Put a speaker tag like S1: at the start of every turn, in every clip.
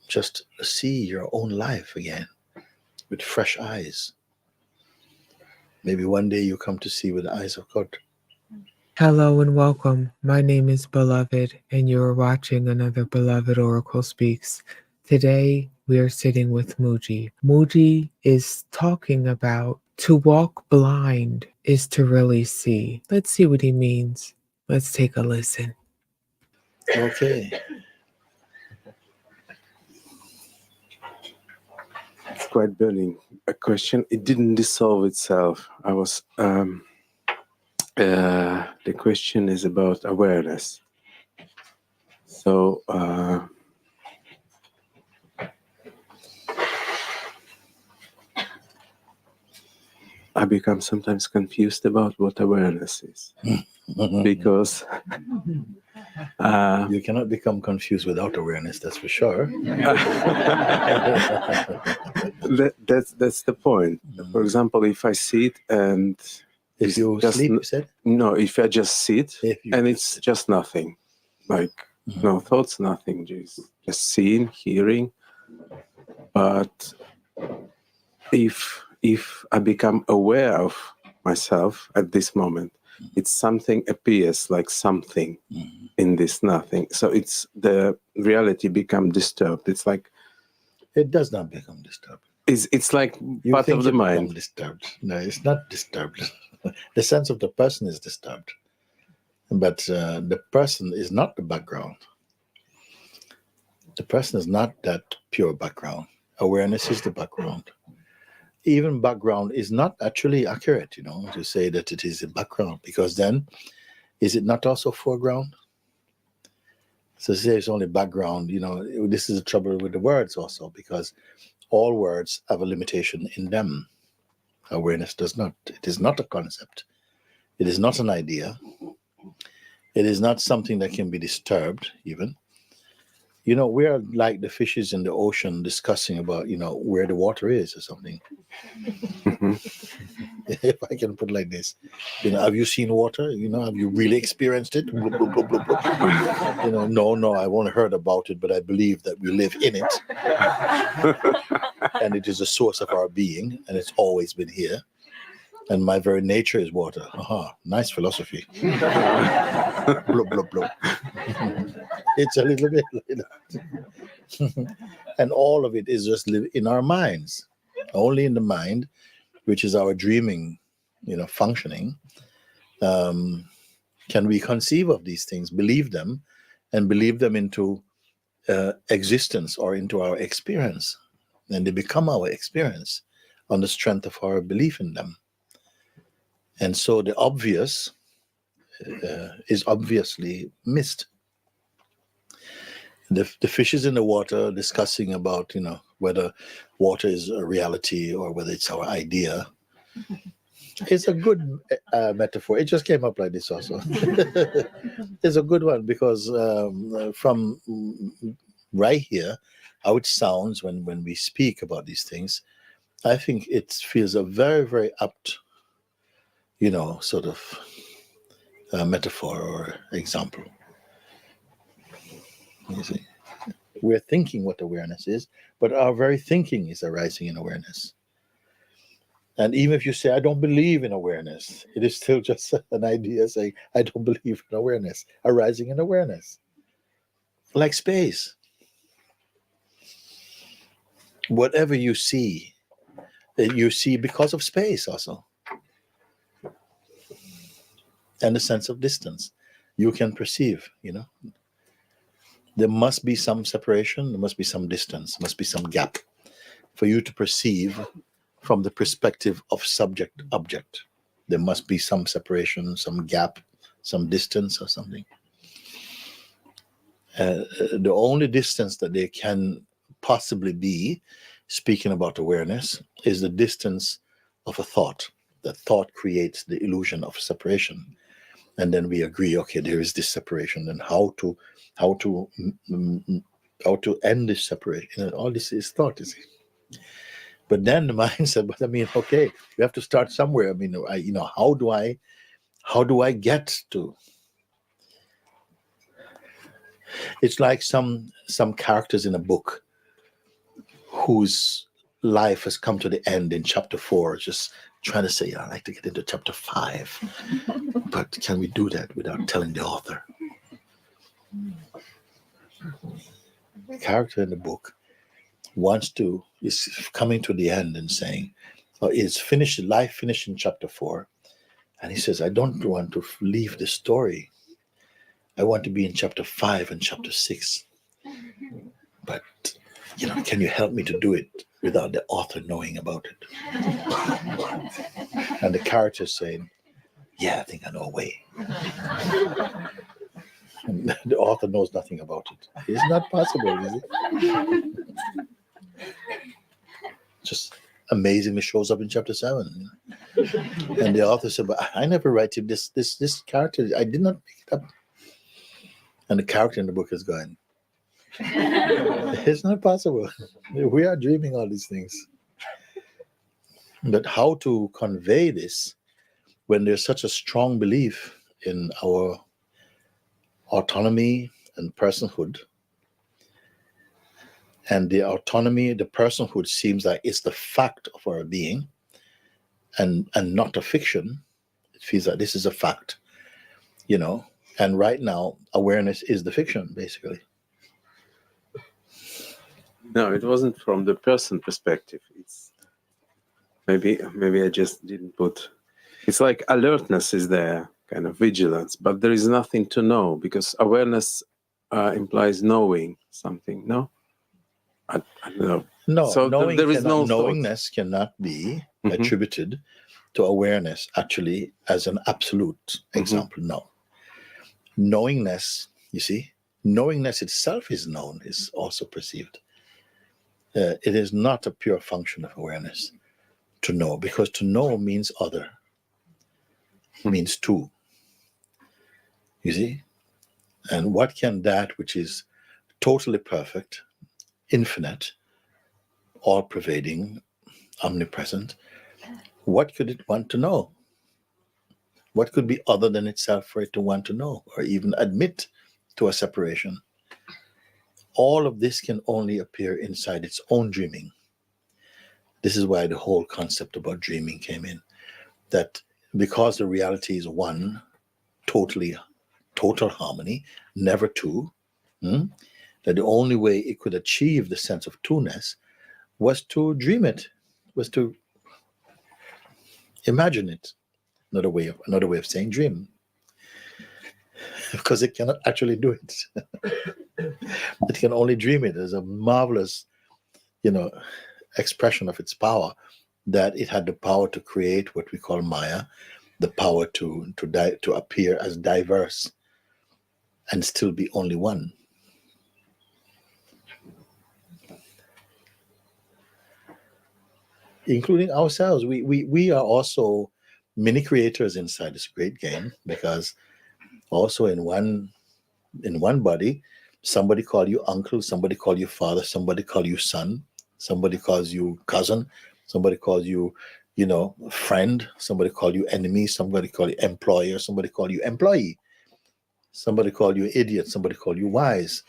S1: Just see your own life again with fresh eyes. Maybe one day you come to see with the eyes of God.
S2: Hello and welcome. My name is Beloved, and you're watching another Beloved Oracle Speaks. Today, we are sitting with Mooji. Mooji is talking about to walk blind is to really see. Let's see what he means. Let's take a listen.
S1: Okay.
S3: It's quite burning. A question. It didn't dissolve itself. The question is about awareness. So I become sometimes confused about what awareness is, because
S1: you cannot become confused without awareness. That's for sure.
S3: That's the point. For example, if I sit and
S1: if you sleep, you said?
S3: No, if I just sit and it's just nothing, like no thoughts, nothing, just seeing, hearing. But if I become aware of myself at this moment, it's something appears like something in this nothing. So it's the reality become disturbed. It's like
S1: it does not become disturbed.
S3: It's like
S1: you
S3: part
S1: think
S3: of the
S1: it
S3: mind.
S1: Disturbed. No, it's not disturbed. The sense of the person is disturbed, but the person is not the background. The person is not that pure background. Awareness is the background. Even background is not actually accurate, to say that it is a background, because then is it not also foreground? So to say it's only background, this is the trouble with the words also, because all words have a limitation in them. Awareness does not. It is not a concept. It is not an idea. It is not something that can be disturbed even. We are like the fishes in the ocean discussing about, where the water is or something. If I can put it like this, have you seen water? Have you really experienced it? No, I've only heard about it, but I believe that we live in it. And it is a source of our being, and it's always been here. And my very nature is water. Aha, nice philosophy. Blub, blub, blub. It's a little bit like that. And all of it is just in our minds. Only in the mind, which is our dreaming, functioning, can we conceive of these things, believe them, and believe them into existence or into our experience. And they become our experience on the strength of our belief in them. And so the obvious is obviously missed. The fishes in the water discussing about, whether water is a reality or whether it's our idea. It's a good metaphor. It just came up like this also. It's a good one because from right here, how it sounds when we speak about these things, I think it feels a very, very apt, sort of metaphor or example. You see, we're thinking what awareness is, but our very thinking is arising in awareness. And even if you say, I don't believe in awareness, it is still just an idea saying, I don't believe in awareness, arising in awareness. Like space. Whatever you see because of space also. And the sense of distance. You can perceive, There must be some separation, there must be some distance, must be some gap for you to perceive from the perspective of subject-object. There must be some separation, some gap, some distance or something. The only distance that there can possibly be, speaking about awareness, is the distance of a thought. That thought creates the illusion of separation. And then we agree, okay, there is this separation, and how to end this separation. All this is thought, you see. But then the mind said, but okay, we have to start somewhere. How do I get to It's like some characters in a book whose life has come to the end in chapter 4, just trying to say, yeah, I'd like to get into chapter 5. But can we do that without telling the author? The character in the book is coming to the end and saying, oh, it's finished, life finished in chapter 4. And he says, I don't want to leave the story. I want to be in chapter 5 and chapter 6. But, can you help me to do it without the author knowing about it? And the character saying, yeah, I think I know a way. And the author knows nothing about it. It's not possible, is it? Just amazingly shows up in chapter 7. And the author said, but I never write him this character. I did not pick it up. And the character in the book is going, it's not possible. We are dreaming all these things. But how to convey this when there's such a strong belief in our autonomy and personhood, and the autonomy, the personhood seems like it's the fact of our being and not a fiction. It feels like this is a fact, and right now awareness is the fiction, basically.
S3: No, it wasn't from the person perspective. It's maybe I just didn't put. It's like alertness is there, kind of vigilance, but there is nothing to know, because awareness implies knowing something. No, I don't know.
S1: No,
S3: so there is no
S1: knowingness cannot be attributed to awareness actually as an absolute example. No, knowingness, you see, knowingness itself is known, is also perceived. It is not a pure function of awareness to know, because to know means other, means two. You see? And what can that which is totally perfect, infinite, all-pervading, omnipresent, what could it want to know? What could be other than itself for it to want to know or even admit to a separation? All of this can only appear inside its own dreaming. This is why the whole concept about dreaming came in, that because the reality is one, total harmony, never two, that the only way it could achieve the sense of two-ness was to dream it, was to imagine it. Another way of saying dream, because it cannot actually do it. It can only dream it as a marvelous, expression of its power, that it had the power to create what we call Maya, the power to appear as diverse and still be only one. Including ourselves. We are also mini creators inside this great game, because also in one body, somebody call you uncle, somebody call you father, somebody call you son, somebody calls you cousin, somebody calls you, friend, somebody call you enemy, somebody call you employer, somebody call you employee, somebody call you idiot, somebody call you wise.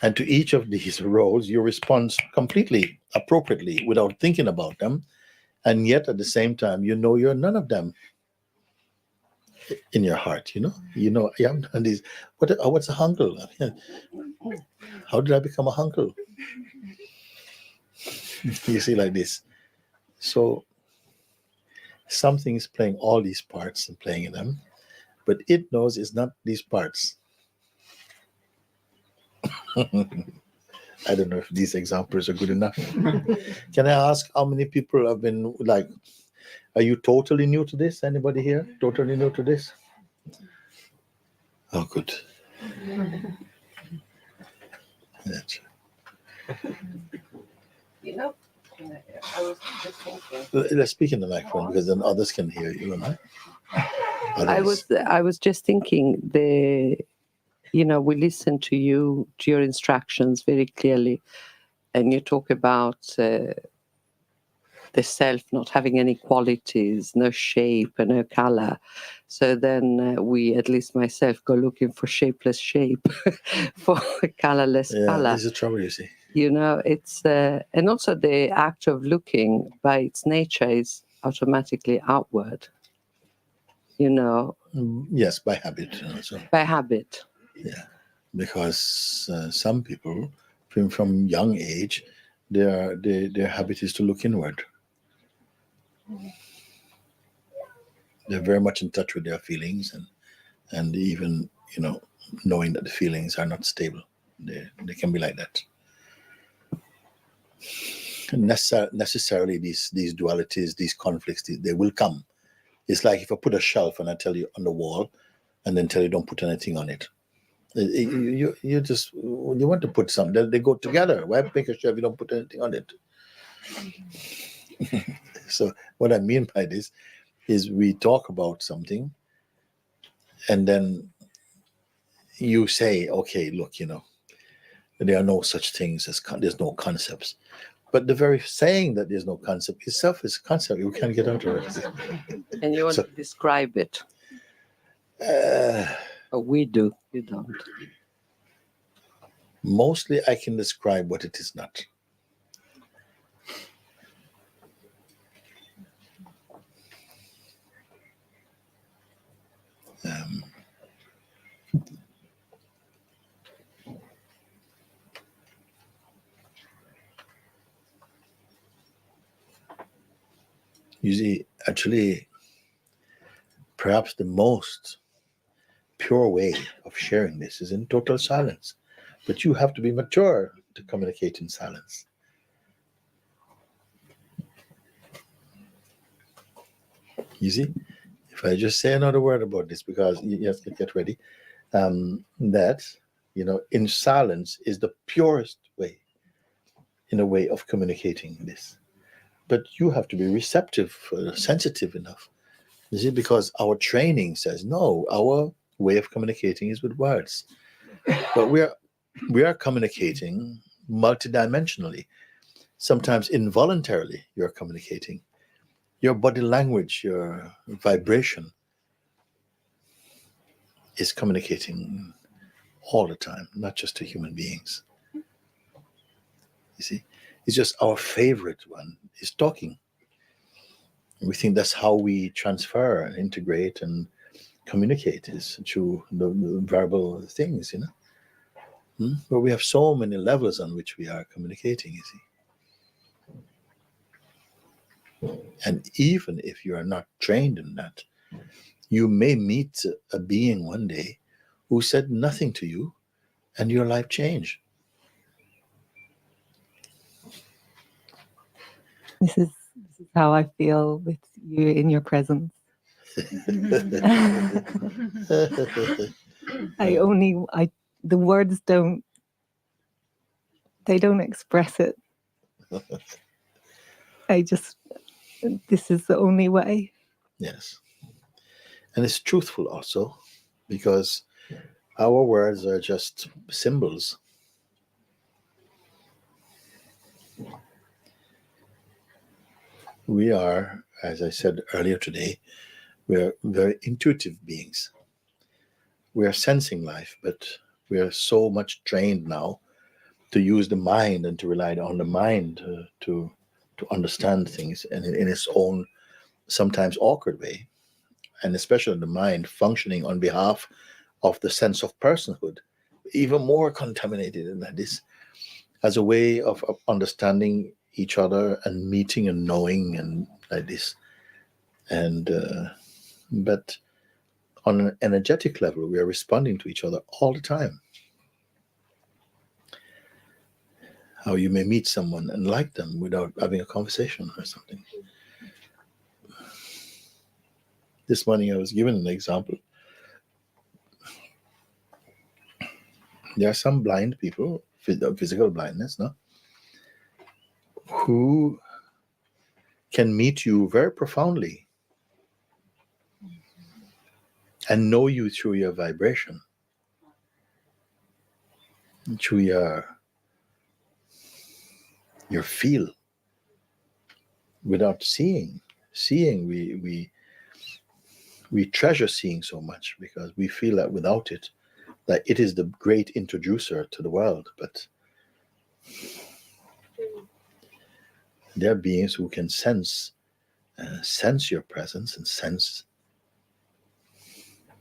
S1: And to each of these roles, you respond completely appropriately without thinking about them. And yet at the same time, you're none of them in your heart, you haven't done these. What's a uncle? How did I become a uncle? You see, like this. So something is playing all these parts and playing in them, but it knows it's not these parts. I don't know if these examples are good enough. Can I ask how many people have been are you totally new to this? Anybody here totally new to this? Oh, good. That's...
S4: I was just thinking.
S1: Let's speak in the microphone, because then others can hear you, and
S4: I was just thinking, we listen to your instructions very clearly, and you talk about the self not having any qualities, no shape and no color. So then we, at least myself, go looking for shapeless shape, for colorless color.
S1: This is the trouble, you see.
S4: You know, it's and also the act of looking by its nature is automatically outward. You know.
S1: Yes, by habit. Also.
S4: By habit.
S1: Yeah, because some people, from young age, their habit is to look inward. They're very much in touch with their feelings, and even, you know, knowing that the feelings are not stable. They can be like that. And necessarily these dualities, these conflicts, they will come. It's like if I put a shelf and I tell you on the wall, and then tell you don't put anything on it. You just, you want to put something, they go together. Why make a shelf if you don't put anything on it? So what I mean by this is we talk about something, and then you say, okay, look, you know, there are no such things as there's no concepts. But the very saying that there's no concept itself is a concept. You can't get out of it.
S4: And you want to describe it. We do. You don't.
S1: Mostly I can describe what it is not. You see, actually, perhaps the most pure way of sharing this is in total silence. But you have to be mature to communicate in silence. You see, if I just say another word about this, because you have to get ready, that, you know, in silence is the purest way, in a way of communicating this. But you have to be receptive, sensitive enough. You see, because our training says, no, our way of communicating is with words. But we are communicating multidimensionally. Sometimes involuntarily, you're communicating. Your body language, your vibration is communicating all the time, not just to human beings. You see, it's just our favorite one is talking. We think that's how we transfer and integrate and communicate, is through the verbal things, you know. But we have so many levels on which we are communicating, you see. And even if you are not trained in that, you may meet a being one day who said nothing to you, and your life changed.
S5: This is how I feel with you in your presence. The words don't express it. This is the only way.
S1: Yes. And it's truthful also, because our words are just symbols. We are, as I said earlier today, we are very intuitive beings. We are sensing life, but we are so much trained now to use the mind and to rely on the mind to understand things, and in its own sometimes awkward way, and especially the mind functioning on behalf of the sense of personhood, even more contaminated than that is, as a way of understanding each other and meeting and knowing and like this. And but on an energetic level, we are responding to each other all the time. How you may meet someone and like them without having a conversation or something. This morning I was given an example. There are some blind people, physical blindness, no, who can meet you very profoundly and know you through your vibration, through your feel. without seeing. Seeing, we treasure seeing so much because we feel that without it, that it is the great introducer to the world. But there are beings who can sense your presence and sense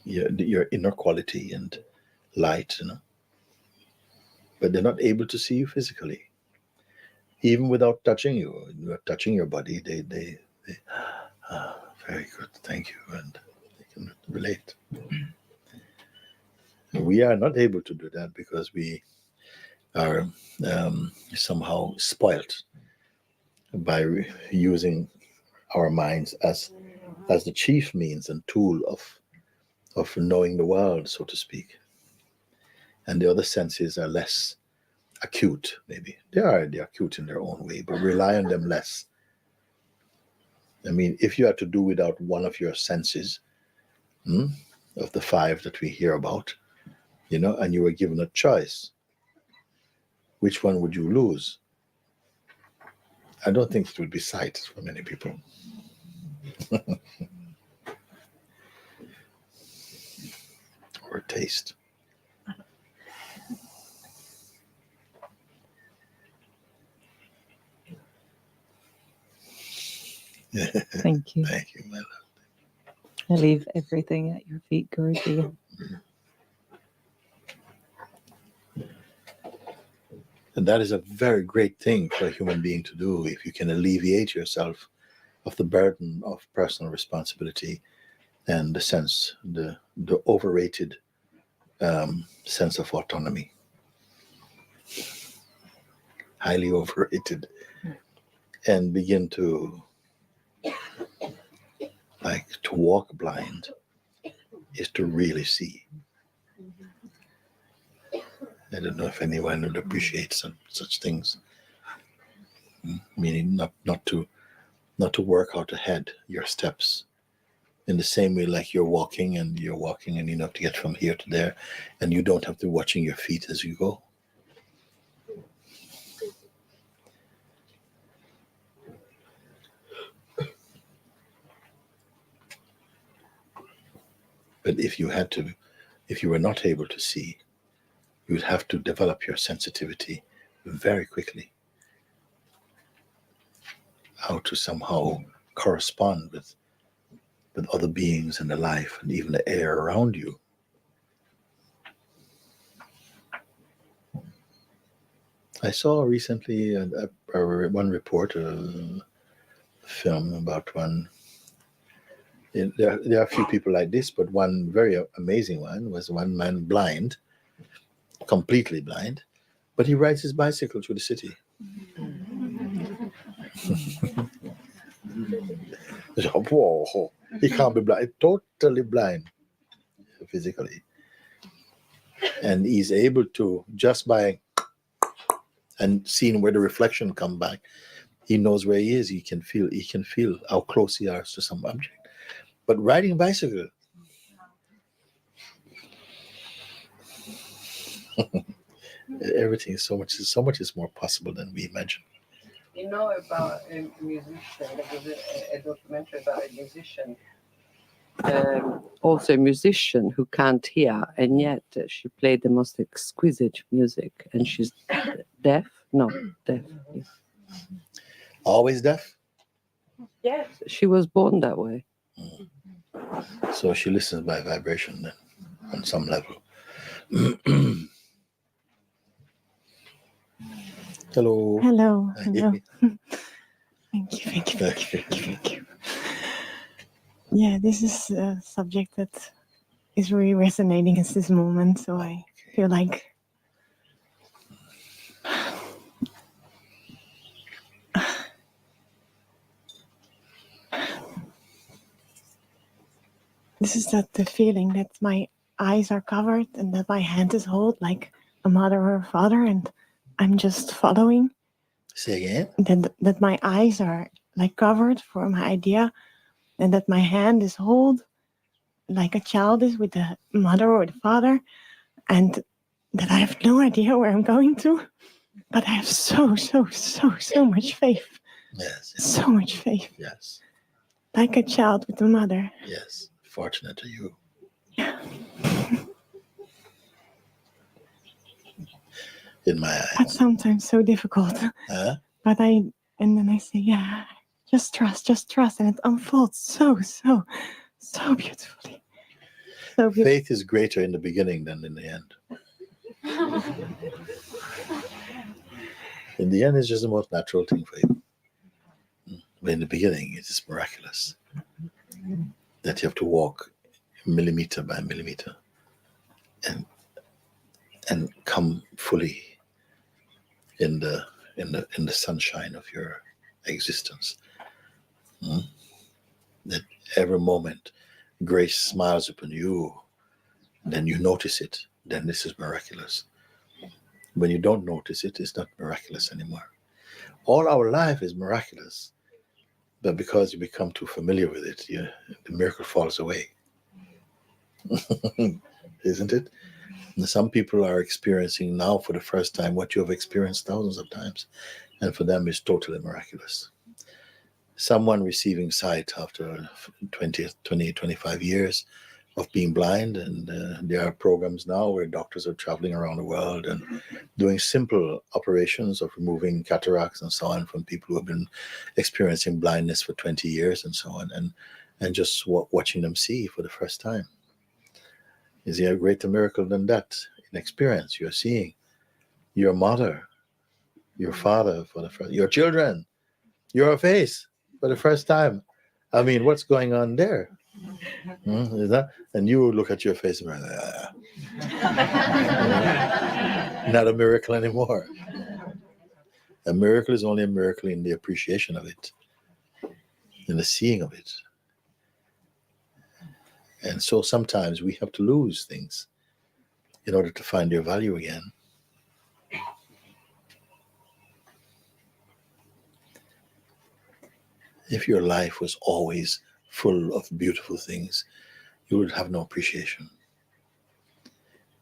S1: your inner quality and light, but they're not able to see you physically. Even without touching you, touching your body, they very good, thank you, and they can relate. We are not able to do that because we are somehow spoilt by using our minds as the chief means and tool of knowing the world, so to speak. And the other senses are less acute, maybe. They're acute in their own way, but rely on them less. I mean, if you had to do without one of your senses, of the 5 that we hear about, and you were given a choice, which one would you lose? I don't think it would be sight for many people. Or taste.
S5: Thank you.
S1: Thank you, my love.
S5: I leave everything at your feet, Guruji.
S1: And that is a very great thing for a human being to do if you can alleviate yourself of the burden of personal responsibility and the overrated sense of autonomy. Highly overrated. And begin to walk blind is to really see. I don't know if anyone would appreciate such things. Meaning not to work out ahead your steps in the same way like you're walking and you have to get from here to there and you don't have to watching your feet as you go. But if you were not able to see, you would have to develop your sensitivity very quickly. How to somehow correspond with other beings and the life and even the air around you. I saw recently one report, a film about one. There are a few people like this, but one very amazing one was one man blind, completely blind, but he rides his bicycle through the city. Whoa, he can't be blind, totally blind physically. And he's able to, just by and seeing where the reflection come back, he knows where he is. He can feel how close he is to some object. But riding a bicycle, everything is so much is more possible than we imagine.
S4: You know about a musician, there was a documentary about a musician, also a musician who can't hear, and yet she played the most exquisite music, and she's deaf? No, deaf. Yes.
S1: Always deaf?
S4: Yes. She was born that way.
S1: So she listens by vibration then, on some level. Hello.
S6: Hello. Thank you. Yeah, this is a subject that is really resonating at this moment. So I feel like this is the feeling that my eyes are covered and that my hand is held like a mother or a father, and I'm just following.
S1: Say again?
S6: That my eyes are like covered for my idea, and that my hand is held like a child is with the mother or the father, and that I have no idea where I'm going to, but I have so much faith
S1: Yes.
S6: So much faith.
S1: Yes.
S6: Like a child with a mother.
S1: Yes. Fortunate are you. In my eyes.
S6: That's sometimes so difficult.
S1: Huh?
S6: But and then I say, yeah, just trust. And it unfolds so beautifully. So beautiful.
S1: Faith is greater in the beginning than in the end. In the end, it's just the most natural thing for you. But in the beginning, it is miraculous that you have to walk millimeter by millimeter and come fully in the sunshine of your existence. That every moment grace smiles upon you, then you notice it, then this is miraculous. When you don't notice it, it's not miraculous anymore. All our life is miraculous, but because you become too familiar with it, the miracle falls away. Isn't it? And some people are experiencing now for the first time what you have experienced thousands of times, and for them it's totally miraculous. Someone receiving sight after 20, 25 years of being blind, and there are programs now where doctors are traveling around the world and doing simple operations of removing cataracts and so on from people who have been experiencing blindness for 20 years and so on, and just watching them see for the first time. Is there a greater miracle than that? In experience, you're seeing your mother, your father for the first, your children, your face for the first time. I mean, what's going on there? Is that? And you look at your face and not a miracle anymore. A miracle is only a miracle in the appreciation of it, in the seeing of it. And so sometimes we have to lose things in order to find their value again. If your life was always full of beautiful things, you would have no appreciation.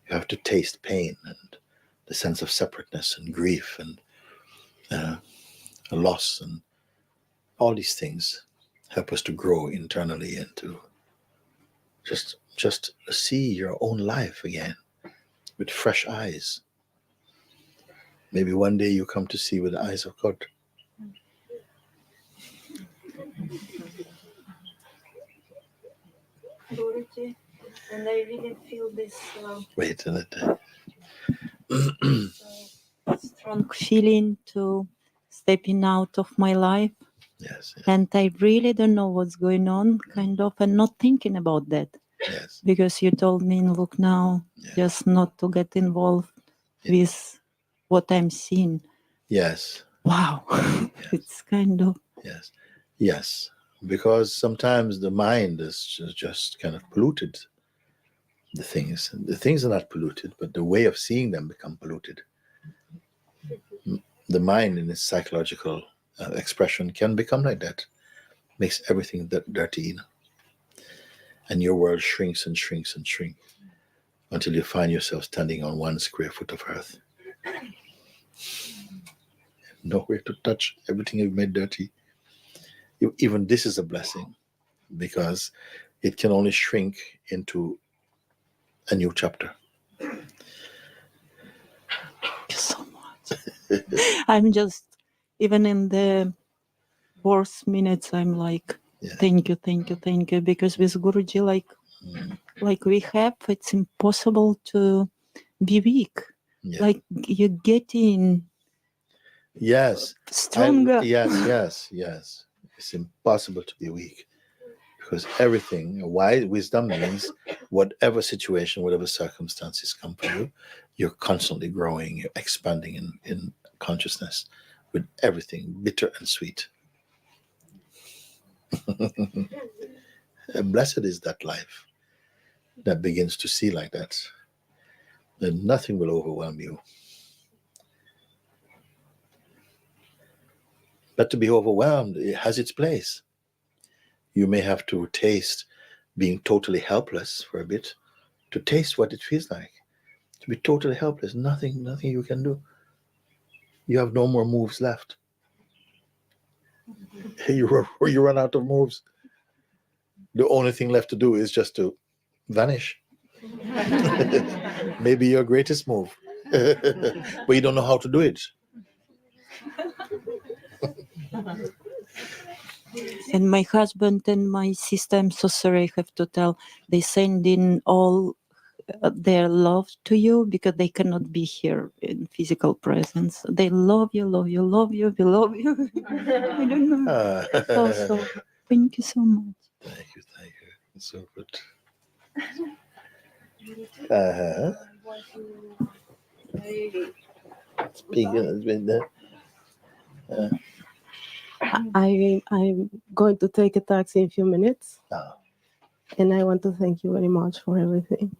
S1: You have to taste pain and the sense of separateness and grief and loss, and all these things help us to grow internally and to just see your own life again with fresh eyes. Maybe one day you come to see with the eyes of God.
S7: Guruji, and I really feel this
S1: Wait a minute.
S7: strong feeling to stepping out of my life.
S1: Yes, yes.
S7: And I really don't know what's going on, kind of, and not thinking about that.
S1: Yes.
S7: Because you told me, look now, just not to get involved with what I'm seeing.
S1: Yes.
S7: Wow.
S1: Yes.
S7: It's kind of.
S1: Yes. Yes. Because sometimes the mind is just kind of polluted. The things are not polluted, but the way of seeing them become polluted. The mind in its psychological expression can become like that. Makes everything dirty. And your world shrinks and shrinks and shrinks until you find yourself standing on 1 square foot of earth. Nowhere to touch. Everything you've made dirty. Even this is a blessing, because it can only shrink into a new chapter.
S7: Thank you so much. I'm just, even in the worst minutes, I'm like, thank you, because with Guruji, like we have, it's impossible to be weak.
S1: Yeah.
S7: Like you're getting stronger.
S1: Yes. It's impossible to be weak, because everything, why wisdom means whatever situation, whatever circumstances come for you, you're constantly growing, you're expanding in consciousness with everything, bitter and sweet. And blessed is that life that begins to see like that. Then nothing will overwhelm you. But to be overwhelmed, it has its place. You may have to taste being totally helpless for a bit, to taste what it feels like. To be totally helpless, nothing you can do. You have no more moves left. You run out of moves. The only thing left to do is just to vanish. Maybe your greatest move. But you don't know how to do it.
S7: And my husband and my sister, I'm so sorry, I have to tell, they send in all their love to you because they cannot be here in physical presence. They love you, love you, love you, we love you. I don't know. So thank you so much.
S1: Thank you. It's so good. Speaking
S8: I'm going to take a taxi in a few minutes.
S1: Ah.
S8: And I want to thank you very much for everything.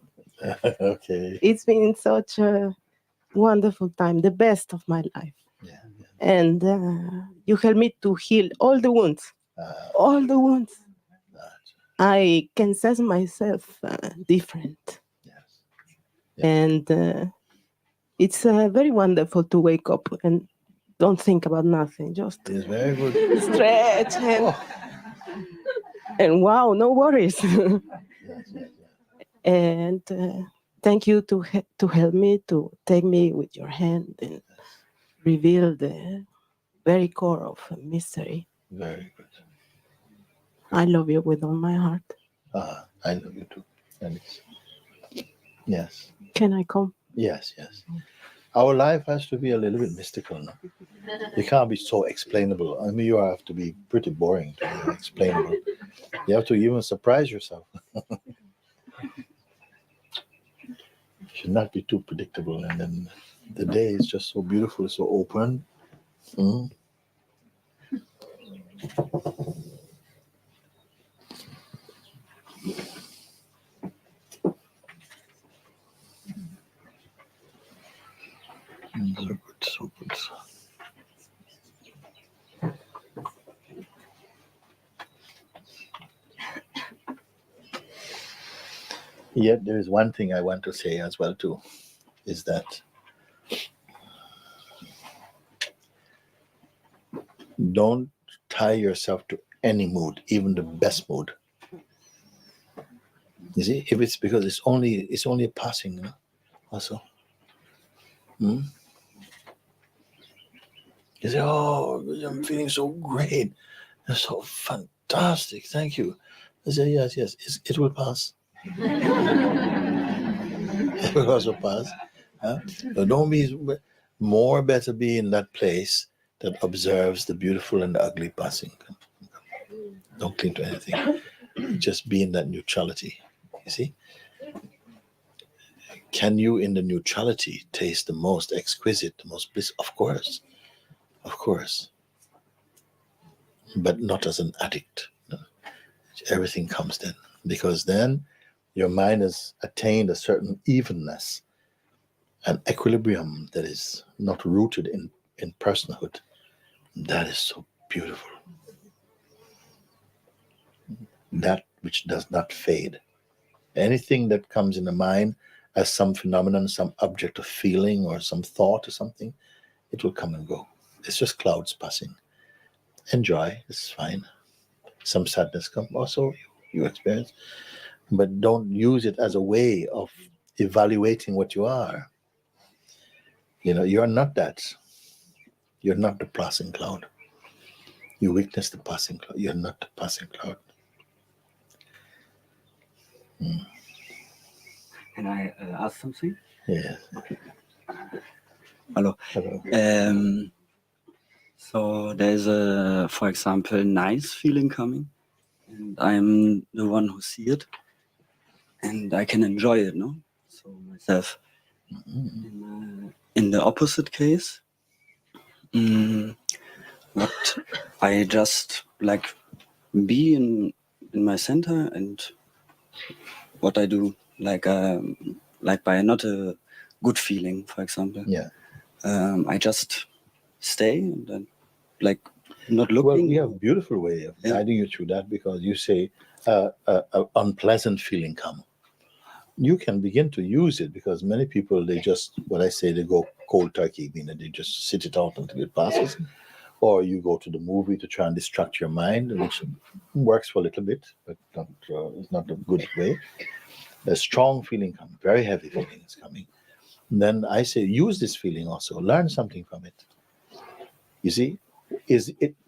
S1: Okay.
S8: It's been such a wonderful time, the best of my life.
S1: Yeah.
S8: And you helped me to heal all the wounds. All the wounds. I can sense myself different.
S1: Yes.
S8: And it's very wonderful to wake up and don't think about nothing. Just
S1: It's very good.
S8: stretch and wow, no worries. And thank you to help me, to take me with your hand and reveal the very core of mystery.
S1: Very good.
S8: I love you with all my heart.
S1: I love you too, Alice. Yes.
S8: Can I come?
S1: Yes. Our life has to be a little bit mystical, no? You can't be so explainable. I mean, you have to be pretty boring to be explainable. You have to even surprise yourself. Should not be too predictable, and then the day is just so beautiful, so open. So good. Yet there is one thing I want to say as well too, is that don't tie yourself to any mood, even the best mood. You see, if it's because it's only a passing, you know, also. You say, oh, I'm feeling so great. It's so fantastic. Thank you. I say, yes, it will pass. It will also pass. But don't be more better be in that place that observes the beautiful and the ugly passing. Don't cling to anything. Just be in that neutrality. You see? Can you, in the neutrality, taste the most exquisite, the most bliss? Of course. But not as an addict. No. Everything comes then. Because then your mind has attained a certain evenness, an equilibrium that is not rooted in personhood. That is so beautiful. That which does not fade. Anything that comes in the mind as some phenomenon, some object of feeling or some thought or something, it will come and go. It's just clouds passing. Enjoy, it's fine. Some sadness comes also, you experience. But don't use it as a way of evaluating what you are. You know, you're not that. You're not the passing cloud. You witness the passing cloud. You're not the passing cloud.
S9: Can I ask something?
S1: Yes.
S9: Hello.
S1: Hello.
S9: So there's a, for example, nice feeling coming, and I'm the one who see it, and I can enjoy it, no? So myself. In the opposite case, what I just like be in my center, and what I do like by not a good feeling, for example.
S1: Yeah.
S9: I just stay and then like not looking.
S1: Well, we have a beautiful way of guiding you through that, because you say an unpleasant feeling come. You can begin to use it, because many people, they just, what I say, they go cold turkey, meaning they just sit it out until it passes. Or you go to the movie to try and distract your mind, which works for a little bit, but not, it's not a good way. A strong feeling comes, very heavy feeling is coming. And then I say, use this feeling also, learn something from it. You see,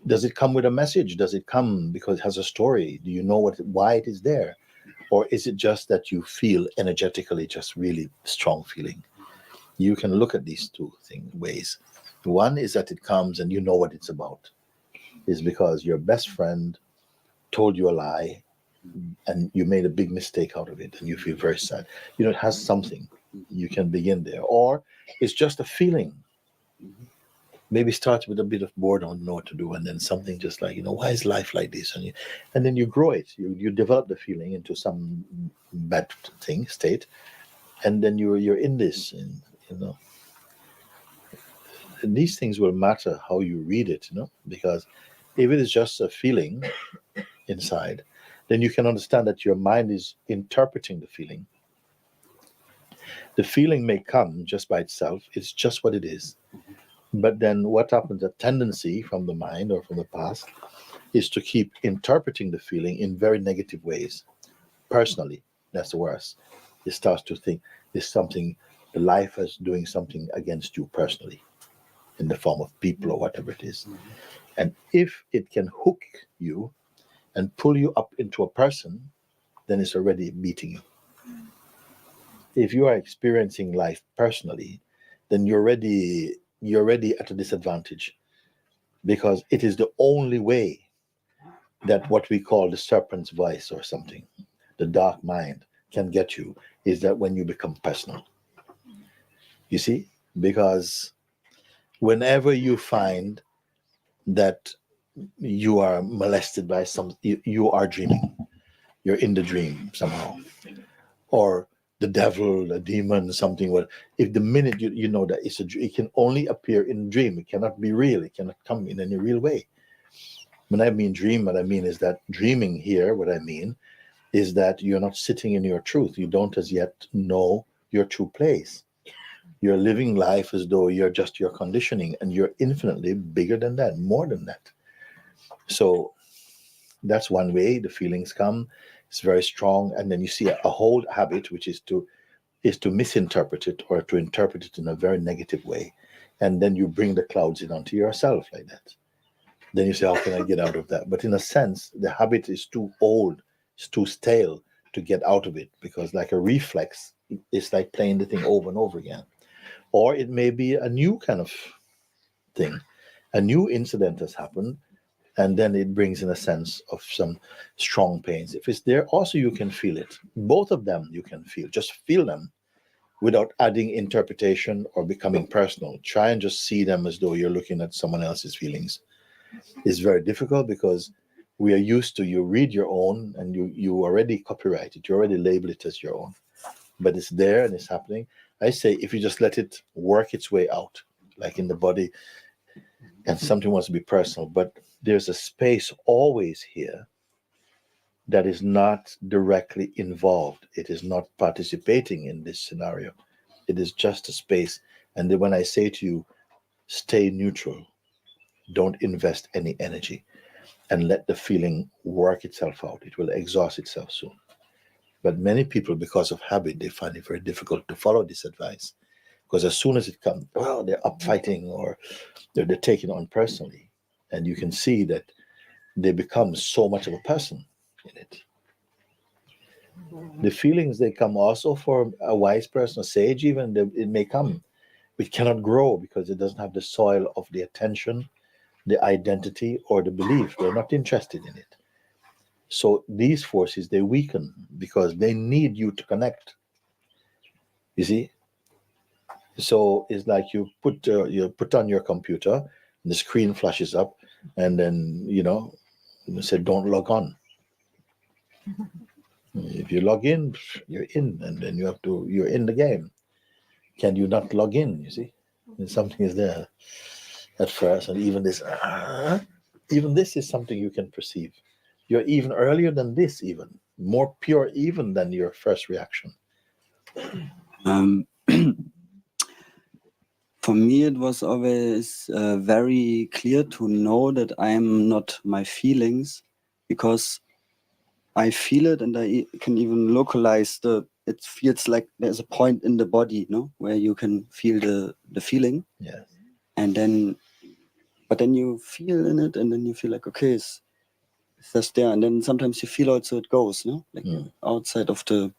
S1: does it come with a message? Does it come because it has a story? Do you know why it is there? Or is it just that you feel energetically just really strong feeling? You can look at these two ways. One is that it comes and you know what it's about. It's because your best friend told you a lie and you made a big mistake out of it and you feel very sad. You know, it has something. You can begin there. Or it's just a feeling. Maybe start with a bit of boredom, don't know what to do, and then something just like, why is life like this? And then you grow it. You develop the feeling into some bad state, and then you're in this, and And these things will matter how you read it, because if it is just a feeling inside, then you can understand that your mind is interpreting the feeling. The feeling may come just by itself. It's just what it is. But then what happens, a tendency from the mind or from the past is to keep interpreting the feeling in very negative ways. Personally, that's the worst. It starts to think there's something, the life is doing something against you personally in the form of people or whatever it is. And if it can hook you and pull you up into a person, then it's already beating you. If you are experiencing life personally, then you're already at a disadvantage, because it is the only way that what we call the serpent's voice or something, the dark mind, can get you, is that when you become personal. You see? Because whenever you find that you are molested by you are dreaming. You're in the dream somehow. Or the devil, the demon, something. If the minute you know that it's it can only appear in a dream. It cannot be real. It cannot come in any real way. When I mean dream, what I mean is that dreaming here, what I mean is that you're not sitting in your truth. You don't as yet know your true place. You're living life as though you're just your conditioning, and you're infinitely bigger than that, more than that. So that's one way the feelings come. It's very strong. And then you see a whole habit, which is to misinterpret it or to interpret it in a very negative way. And then you bring the clouds in onto yourself like that. Then you say, how can I get out of that? But in a sense, the habit is too old, it's too stale to get out of it, because like a reflex, it's like playing the thing over and over again. Or it may be a new kind of thing. A new incident has happened, and then it brings in a sense of some strong pains. If it's there, also you can feel it. Both of them you can feel. Just feel them without adding interpretation or becoming personal. Try and just see them as though you're looking at someone else's feelings. It's very difficult because we are used to, you read your own and you already copyright it. You already label it as your own. But it's there and it's happening. I say if you just let it work its way out, like in the body, and something wants to be personal, but there's a space always here that is not directly involved. It is not participating in this scenario. It is just a space. And then when I say to you, stay neutral, don't invest any energy, and let the feeling work itself out. It will exhaust itself soon. But many people, because of habit, they find it very difficult to follow this advice. Because as soon as it comes, well, they're up fighting or they're taking it on personally. And you can see that they become so much of a person in it. The feelings, they come also for a wise person, a sage even, it may come. It cannot grow because it doesn't have the soil of the attention, the identity, or the belief. They're not interested in it. So these forces, they weaken because they need you to connect. You see? So it's like you put on your computer, and the screen flashes up, and then, you say, don't log on. If you log in, you're in, and then you're in the game. Can you not log in, you see? And something is there at first, and even this is something you can perceive. You're even earlier than this, even more pure even than your first reaction.
S9: For For me, it was always very clear to know that I am not my feelings, because I feel it, and I can even localize it feels like there's a point in the body, no, where you can feel the feeling.
S1: Yes.
S9: And then, but then you feel in it, and then you feel like, okay, it's just there. And then sometimes you feel also it goes, no, like outside of the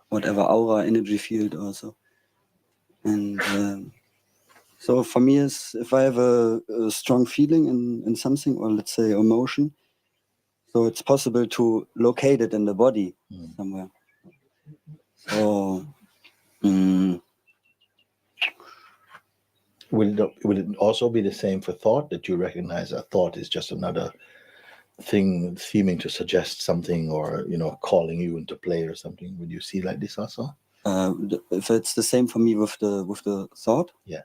S9: whatever aura, energy field also. And so for me, is if I have a strong feeling in something, or let's say emotion, so it's possible to locate it in the body somewhere. So
S1: will it also be the same for thought, that you recognize a thought is just another thing seeming to suggest something, or calling you into play or something? Would you see like this also?
S9: If it's the same for me with the thought,
S1: yeah.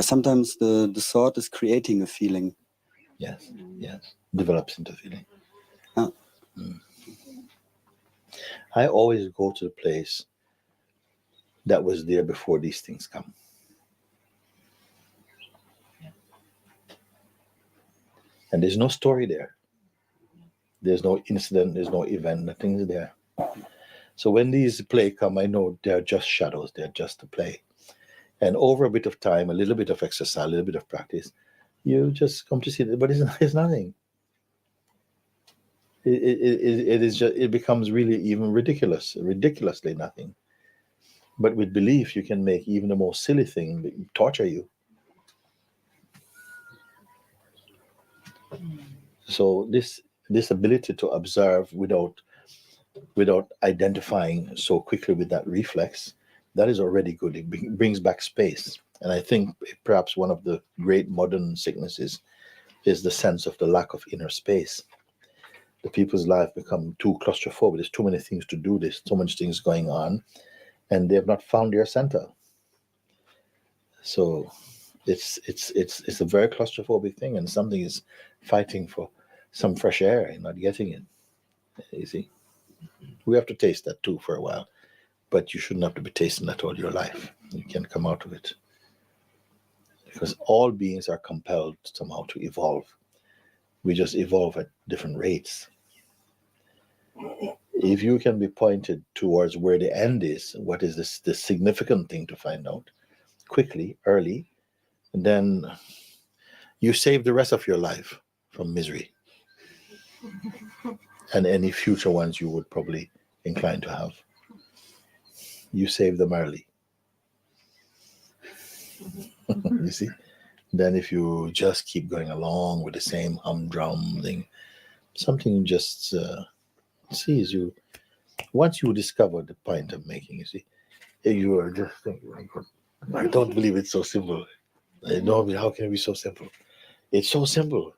S9: Sometimes the thought is creating a feeling.
S1: Yes, develops into feeling. I always go to the place that was there before these things come. And there's no story there. There's no incident, there's no event, nothing's there. So when these play come, I know they're just shadows, they're just a play. And over a bit of time, a little bit of exercise, a little bit of practice, you just come to see that, but it's nothing. It becomes really even ridiculously nothing. But with belief, you can make even the most silly thing torture you. So this ability to observe without identifying so quickly with that reflex, that is already good. It brings back space. And I think perhaps one of the great modern sicknesses is the sense of the lack of inner space. The people's life become too claustrophobic. There's too many things to do. There's so much things going on, and they have not found their center. So it's a very claustrophobic thing, and something is fighting for some fresh air and not getting it. You see, we have to taste that too for a while, but you shouldn't have to be tasting that all your life. You can come out of it, because all beings are compelled somehow to evolve. We just evolve at different rates. If you can be pointed towards where the end is, what is the significant thing to find out quickly, early, and then you save the rest of your life from misery and any future ones you would probably incline to have. You save them early. You see? Then if you just keep going along with the same humdrum thing, something just sees you. Once you discover the point I'm making, you see, you are just thinking, I don't believe it's so simple. I know, how can it be so simple? It's so simple.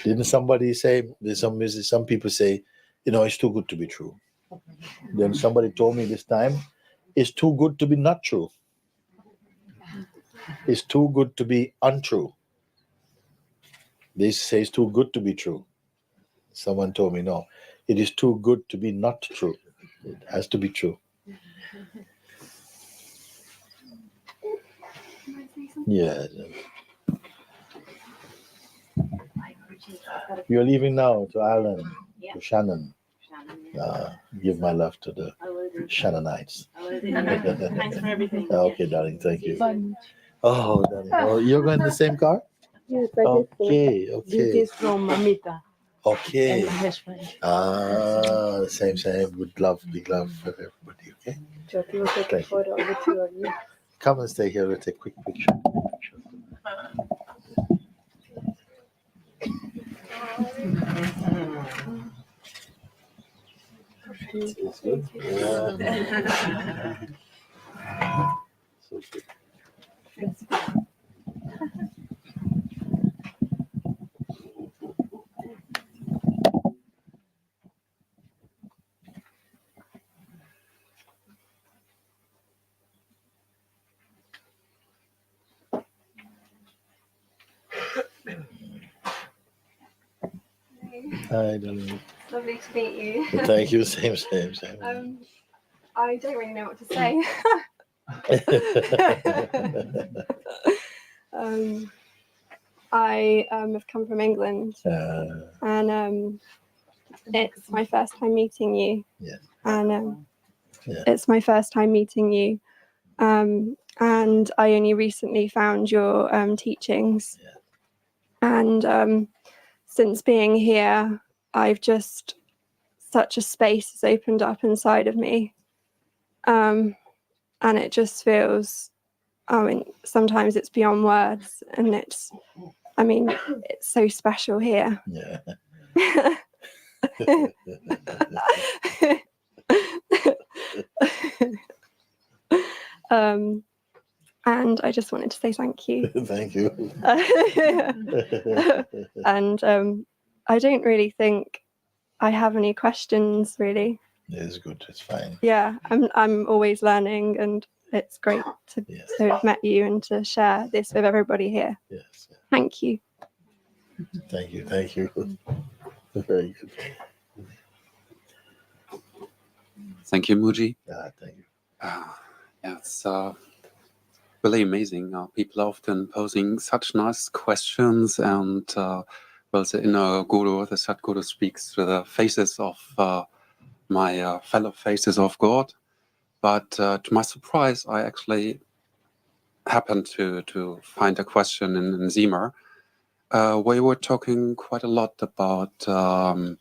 S1: Didn't somebody say, some people say, it's too good to be true. Then somebody told me this time, it's too good to be not true. It's too good to be untrue. They say it's too good to be true. Someone told me, no, it is too good to be not true. It has to be true. Yeah. You're leaving now to Ireland, to Shannon. Give my love to the Shannonites.
S10: Thanks for everything.
S1: Okay, darling, thank you. Oh, darling. Oh, you're going in the same car?
S10: Yes, I guess so.
S1: Okay.
S10: This is from Amita.
S1: Okay.
S10: And his friend.
S1: Same. Big love for everybody, okay?
S10: Jyoti will take a photo of the two of you.
S1: Come and stay here. We'll take a quick picture. It's good. Yeah. So good.
S10: you.
S1: I don't know.
S10: Lovely to meet you.
S1: Thank you. Same.
S10: I don't really know what to say. I have come from England, and it's my first time meeting you.
S1: Yeah.
S10: And it's my first time meeting you. And I only recently found your teachings.
S1: Yeah.
S10: And since being here, I've just, such a space has opened up inside of me. And it just feels, I mean, sometimes it's beyond words, and it's so special here.
S1: Yeah.
S10: And I just wanted to say thank you.
S1: Thank you.
S10: And I don't really think I have any questions, really.
S1: It's good. It's fine.
S10: Yeah, I'm always learning, and it's great to have met you and to share this with everybody here.
S1: Yes.
S10: Thank you.
S1: Thank you. Thank you. Very good.
S11: Thank you, Mooji.
S1: Thank you.
S11: Yeah, it's really amazing. People are often posing such nice questions, and the inner guru, the Sadguru, speaks to the faces of my fellow faces of God. But to my surprise, I actually happened to find a question in Zimmer where you were talking quite a lot about the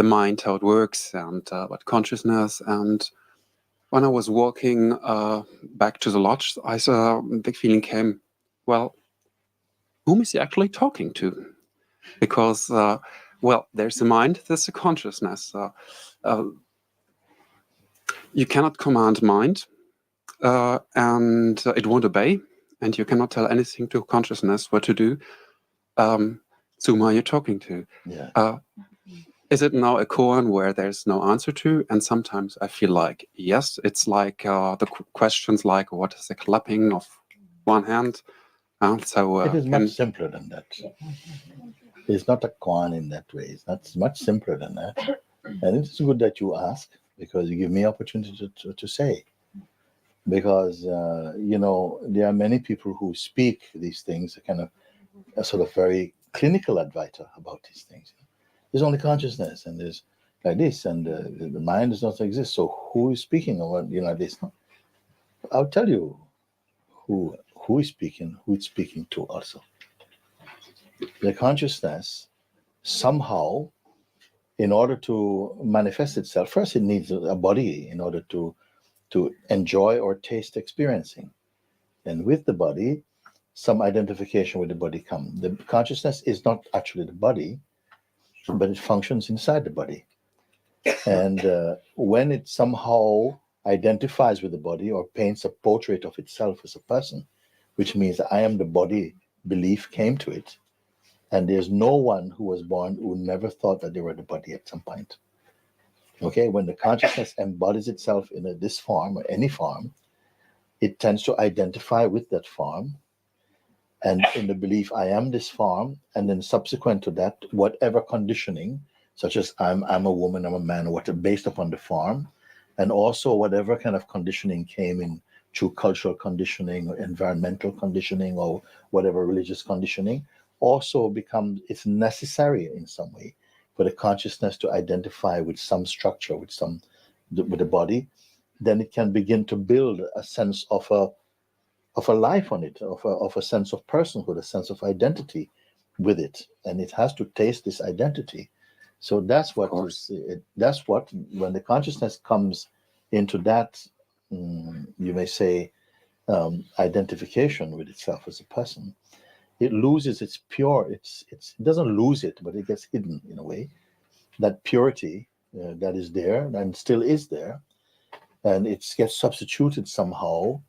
S11: mind, how it works, and about consciousness. And when I was walking back to the lodge, a big feeling came, well, whom is he actually talking to? Because, there's the mind, there's the consciousness. You cannot command mind, and it won't obey, and you cannot tell anything to consciousness what to do. So whom are you talking to?
S1: Yeah.
S11: Is it now a koan where there's no answer to? And sometimes I feel like, yes, it's like the questions like, what is the clapping of one hand?
S1: It is much simpler than that. It's not a koan in that way. It's much simpler than that. And it's good that you ask, because you give me opportunity to say. Because, there are many people who speak these things, kind of a sort of very clinical advisor about these things. There's only consciousness, and there's like this, and the mind does not exist. So who is speaking about this? I'll tell you who is speaking, who it's speaking to also. The consciousness somehow, in order to manifest itself, first it needs a body in order to enjoy or taste experiencing. And with the body, some identification with the body comes. The consciousness is not actually the body, but it functions inside the body. And when it somehow identifies with the body or paints a portrait of itself as a person, which means I am the body belief came to it, and there's no one who was born who never thought that they were the body at some point. Okay, when the consciousness embodies itself in this form or any form, it tends to identify with that form, and in the belief I am this form, and then subsequent to that, whatever conditioning, such as I'm a woman, I'm a man, or whatever, based upon the form, and also whatever kind of conditioning came in through cultural conditioning or environmental conditioning or whatever religious conditioning, also becomes, it's necessary in some way for the consciousness to identify with some structure, with the body. Then it can begin to build a sense of a life on it, of a sense of personhood, a sense of identity with it, and it has to taste this identity. So that's what when the consciousness comes into that, you may say, identification with itself as a person, it loses its pure. It doesn't lose it, but it gets hidden in a way. That purity that is there and still is there, and it gets substituted somehow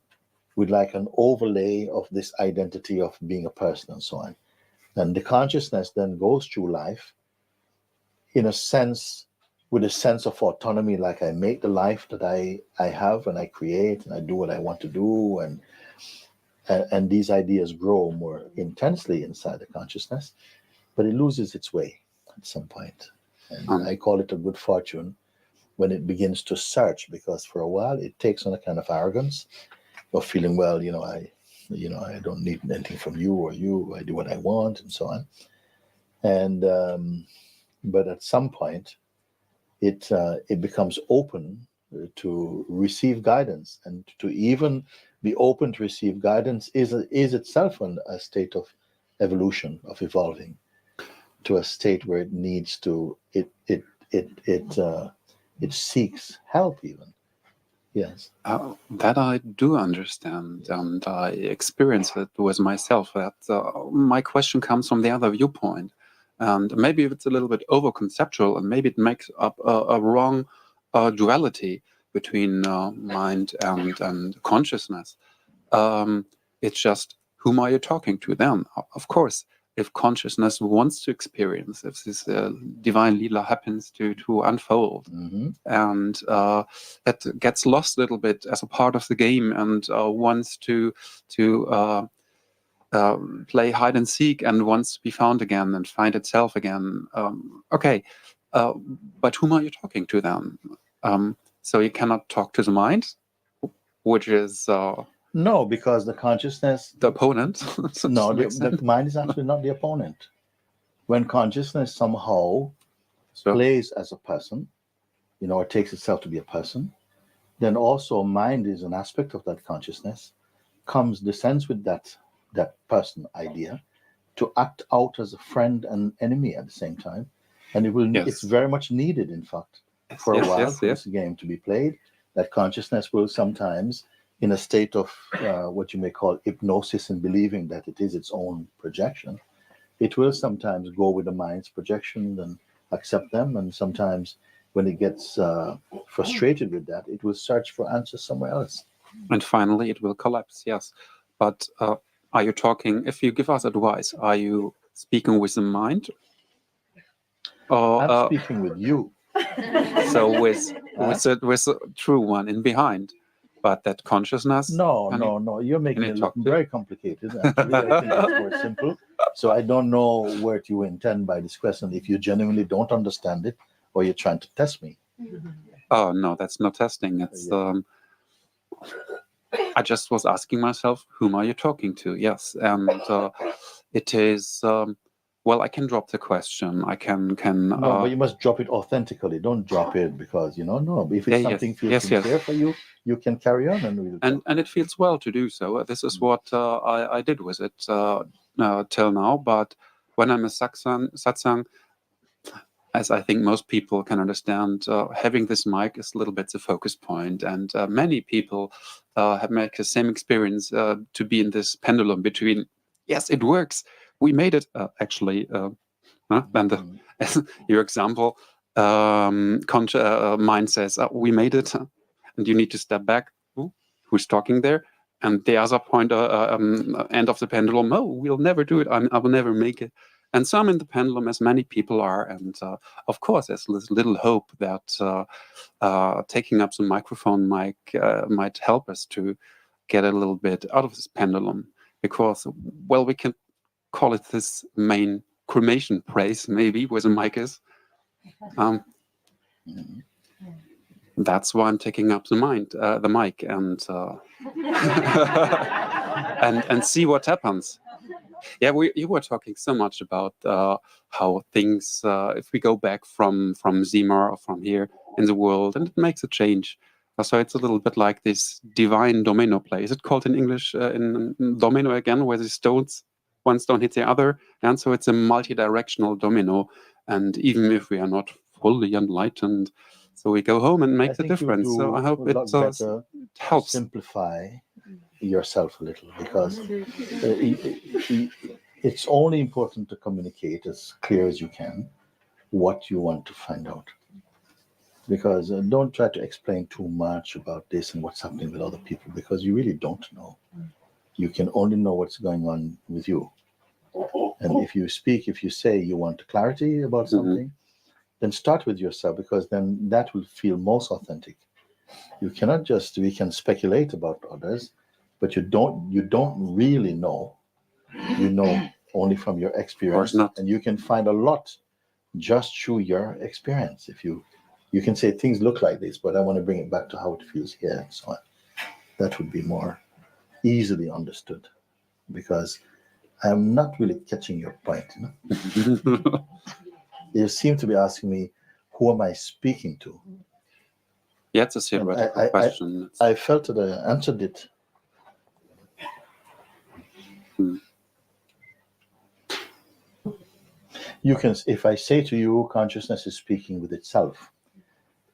S1: with like an overlay of this identity of being a person and so on. And the consciousness then goes through life in a sense, with a sense of autonomy, like I make the life that I have, and I create, and I do what I want to do, and these ideas grow more intensely inside the consciousness, but it loses its way. at some point. And I call it a good fortune when it begins to search, because for a while it takes on a kind of arrogance of feeling, well, I don't need anything from you or you. I do what I want and so on. And but at some point, it becomes open to receive guidance, and to even be open to receive guidance is itself a state of evolution, of evolving to a state where it needs to it seeks help even. Yes.
S11: That I do understand, and I experience it with myself. That my question comes from the other viewpoint, and maybe it's a little bit over conceptual, and maybe it makes up a wrong duality between mind and consciousness. It's just, whom are you talking to then? Of course, if consciousness wants to experience, if this divine Leela happens to unfold, and it gets lost a little bit as a part of the game, and wants to play hide and seek, and wants to be found again and find itself again. Okay, but whom are you talking to then? So you cannot talk to the mind, which is...
S1: No, because the consciousness...
S11: The opponent?
S1: No, the mind is actually not the opponent. When consciousness somehow plays as a person, or takes itself to be a person, then also mind is an aspect of that consciousness, descends with that person idea to act out as a friend and enemy at the same time. And it's very much needed, in fact, for a while for this game to be played, that consciousness will sometimes, in a state of what you may call hypnosis and believing that it is its own projection, it will sometimes go with the mind's projections and accept them. And sometimes when it gets frustrated with that, it will search for answers somewhere else.
S11: And finally, it will collapse, yes. But are you talking, if you give us advice, are you speaking with the mind? Or,
S1: I'm speaking with you.
S11: So with the true one in behind. But that consciousness...
S1: No. You're making it look very complicated. Actually, I think it's more simple. So I don't know what you intend by this question, if you genuinely don't understand it, or you're trying to test me.
S11: Oh, no, that's not testing. It's... I just was asking myself, whom are you talking to? Yes, and it is... well, I can drop the question. I can.
S1: No, but you must drop it authentically. Don't drop it because no. If it's something feels sincere for you, you can carry on,
S11: and it feels well to do so. This is what I did with it till now. But when I'm a satsang, as I think most people can understand, having this mic is a little bit the focus point, and many people have made the same experience to be in this pendulum between. Yes, it works. We made it. Actually, and your example, mind says, we made it, and you need to step back. Who's talking there? And the other point, end of the pendulum, we'll never do it. I will never make it. And so I'm in the pendulum, as many people are. And of course, there's little hope that taking up the microphone might help us to get a little bit out of this pendulum. Because, well, we can call it this main cremation praise, maybe, where the mic is. That's why I'm taking up the mic, and and see what happens. Yeah, you were talking so much about how things, if we go back from Zima or from here in the world, and it makes a change. So it's a little bit like this divine domino play. Is it called in English in domino again, where the stones, one stone hits the other? And so it's a multi-directional domino. And even if we are not fully enlightened, so we go home and make the difference. So I hope it helps.
S1: Simplify yourself a little, because it's only important to communicate as clear as you can what you want to find out. Because don't try to explain too much about this and what's happening with other people, because you really don't know. You can only know what's going on with you. And if you say you want clarity about something, then start with yourself, because then that will feel most authentic. We can speculate about others, but you don't really know. You know only from your experience, and you can find a lot just through your experience. If you can say things look like this, but I want to bring it back to how it feels here and so on. That would be more easily understood, because I'm not really catching your point. You seem to be asking me, who am I speaking to?
S11: Yeah, it's a theoretical question.
S1: I felt that I answered it. You can, if I say to you, consciousness is speaking with itself.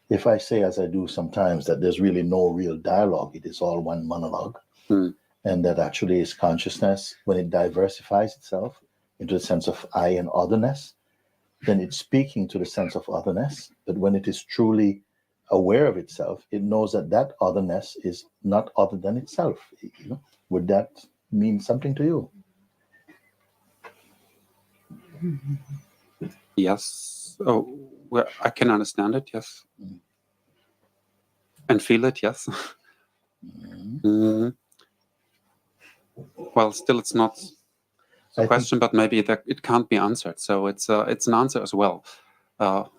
S1: If I say, as I do sometimes, that there's really no real dialogue, it is all one monologue, and that actually is consciousness, when it diversifies itself into the sense of I and otherness, then it's speaking to the sense of otherness. But when it is truly aware of itself, it knows that that otherness is not other than itself. Would that mean something to you?
S11: Yes. Oh, well, I can understand it. Yes. And feel it. Yes. Well, still, it's not a question, but maybe that it can't be answered. So it's an answer as well,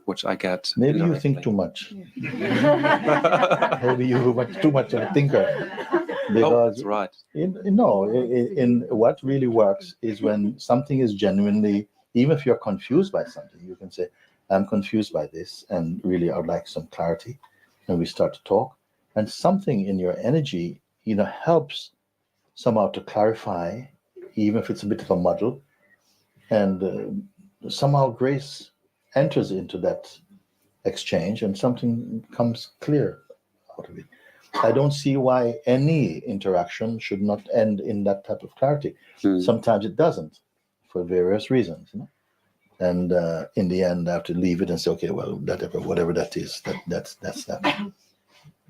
S11: which I get.
S1: Maybe you think too much. Maybe you are too much of a thinker. Because
S11: that's right.
S1: In what really works is when something is genuinely, even if you're confused by something, you can say, I'm confused by this, and really I would like some clarity. And we start to talk, and something in your energy, helps somehow to clarify, even if it's a bit of a muddle, and somehow grace enters into that exchange, and something comes clear out of it. I don't see why any interaction should not end in that type of clarity. Sometimes it doesn't, for various reasons. And in the end, I have to leave it and say, okay, well, whatever that is, that's that.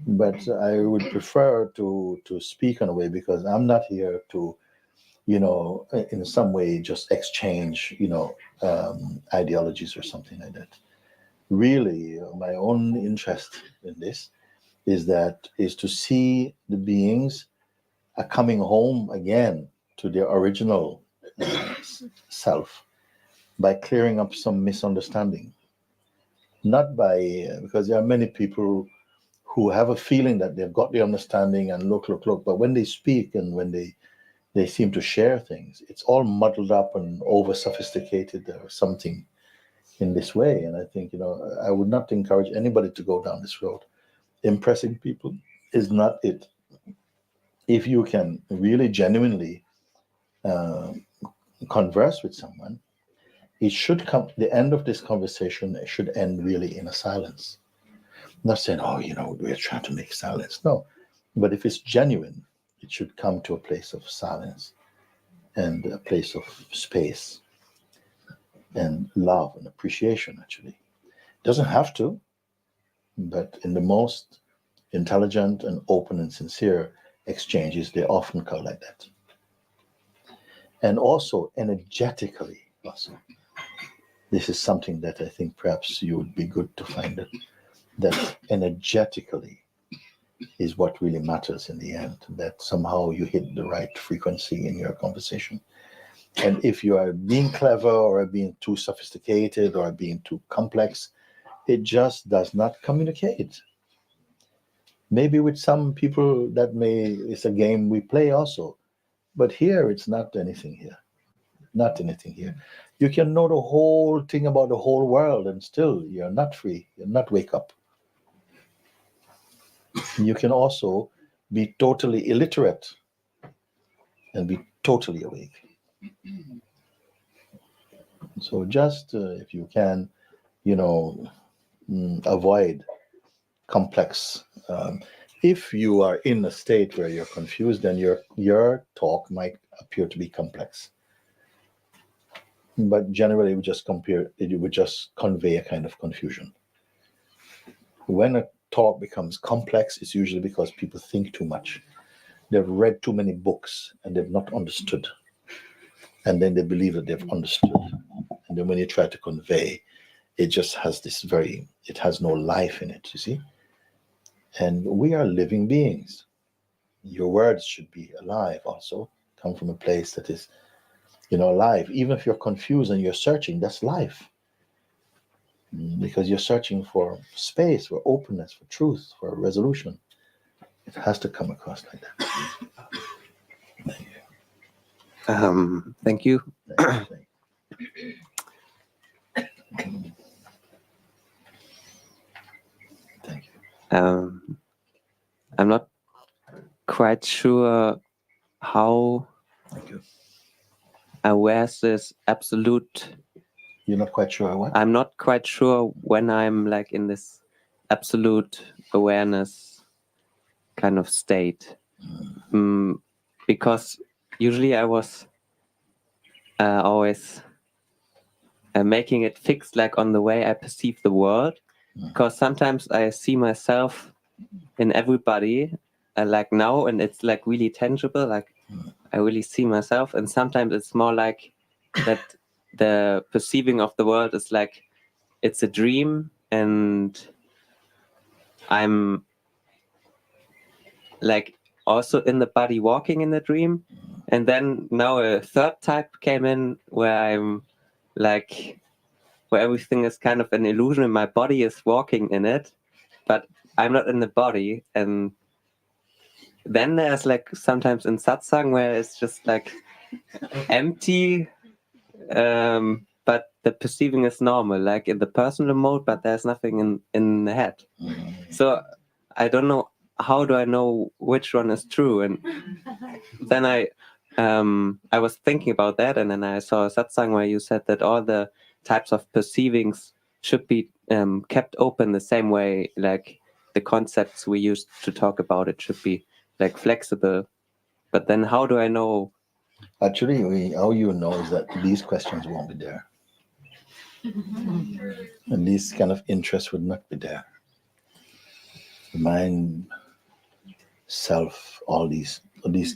S1: But I would prefer to speak in a way, because I'm not here to, in some way just exchange, ideologies or something like that. Really, my own interest in this is to see the beings are coming home again to their original self by clearing up some misunderstanding. Not by, because there are many people who have a feeling that they've got the understanding and look, but when they speak and when they seem to share things, it's all muddled up and over sophisticated or something in this way. And I think, I would not encourage anybody to go down this road. Impressing people is not it. If you can really genuinely converse with someone, it should come, the end of this conversation should end really in a silence. Not saying, we're trying to make silence. No. But if it's genuine, it should come to a place of silence and a place of space and love and appreciation, actually. It doesn't have to, but in the most intelligent and open and sincere exchanges, they often go like that. And also energetically, this is something that I think perhaps you would be good to find that energetically is what really matters in the end, that somehow you hit the right frequency in your conversation. And if you are being clever or being too sophisticated or being too complex, it just does not communicate. Maybe with some people it's a game we play also, but here it's not anything here. Not anything here. You can know the whole thing about the whole world and still you're not free. You're not wake up. You can also be totally illiterate and be totally awake. So just if you can, avoid complex. If you are in a state where you're confused, then your talk might appear to be complex. But generally, it would just convey a kind of confusion. When a talk becomes complex, it's usually because people think too much. They've read too many books and they've not understood. And then they believe that they've understood. And then when you try to convey, it just has it has no life in it, you see? And we are living beings. Your words should be alive also, come from a place that is, alive. Even if you're confused and you're searching, that's life. Because you're searching for space, for openness, for truth, for resolution. It has to come across like that.
S12: Thank you.
S1: Thank you.
S12: I'm not quite sure how where's this absolute.
S1: You're not quite sure what?
S12: I'm not quite sure when I'm like in this absolute awareness kind of state. Because usually I was always making it fixed like on the way I perceive the world. Because sometimes I see myself in everybody like now, and it's like really tangible, like I really see myself. And sometimes it's more like that the perceiving of the world is like it's a dream, and I'm like also in the body walking in the dream. And then now a third type came in where I'm like, where everything is kind of an illusion and my body is walking in it, but I'm not in the body. And then there's like sometimes in satsang where it's just like empty, but the perceiving is normal, like in the personal mode, but there's nothing in the head. So I don't know, how do I know which one is true? And then I was thinking about that, and then I saw a satsang where you said that all the types of perceivings should be kept open the same way, like the concepts we used to talk about it should be like flexible. But then how do I know?
S1: Actually, how you know is that these questions won't be there. And these kind of interests would not be there. The mind, self, all these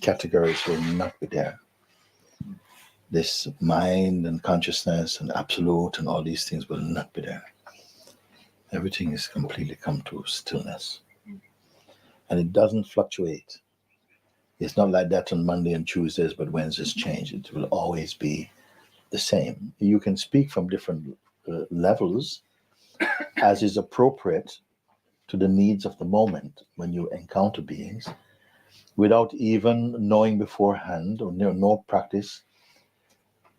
S1: categories will not be there. This mind and consciousness and absolute and all these things will not be there. Everything is completely come to stillness. And it doesn't fluctuate. It's not like that on Monday and Tuesdays, but Wednesdays change. It will always be the same. You can speak from different levels as is appropriate to the needs of the moment when you encounter beings, without even knowing beforehand or no practice.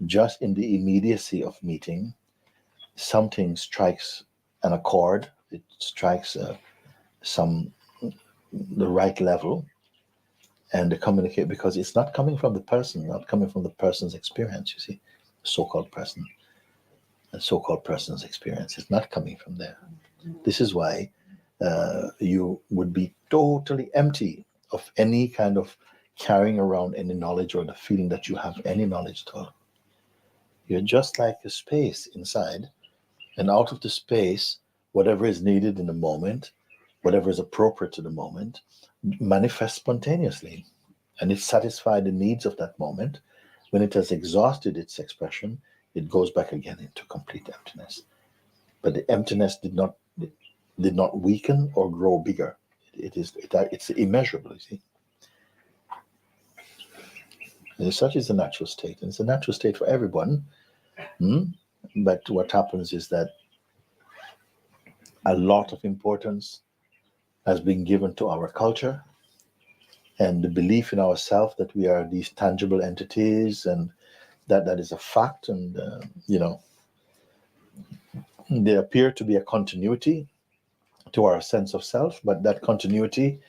S1: Just in the immediacy of meeting, something strikes an accord. It strikes the right level, and they communicate, because it's not coming from the person, not coming from the person's experience. You see, the so-called person's experience is not coming from there. This is why you would be totally empty of any kind of carrying around any knowledge or the feeling that you have any knowledge at all. You're just like a space inside, and out of the space, whatever is needed in the moment, whatever is appropriate to the moment, manifests spontaneously, and it satisfies the needs of that moment. When it has exhausted its expression, it goes back again into complete emptiness. But the emptiness did not weaken or grow bigger. It's immeasurable, you see. And such is the natural state, and it's a natural state for everyone. But what happens is that a lot of importance has been given to our culture and the belief in ourselves that we are these tangible entities, and that is a fact. And there appear to be a continuity to our sense of self, but that continuity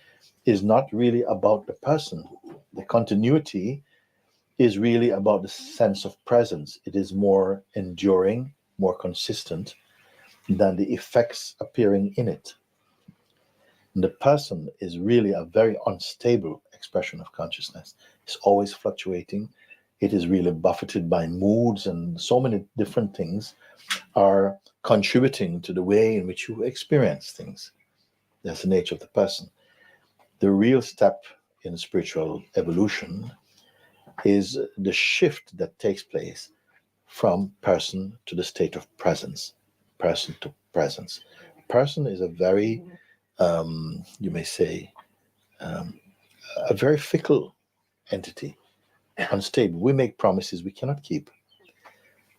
S1: is not really about the person. The continuity is really about the sense of presence. It is more enduring, more consistent than the effects appearing in it. And the person is really a very unstable expression of consciousness. It's always fluctuating. It is really buffeted by moods, and so many different things are contributing to the way in which you experience things. That's the nature of the person. The real step in spiritual evolution is the shift that takes place from person to the state of presence, person to presence. Person is a very, you may say, a very fickle entity, unstable. We make promises we cannot keep.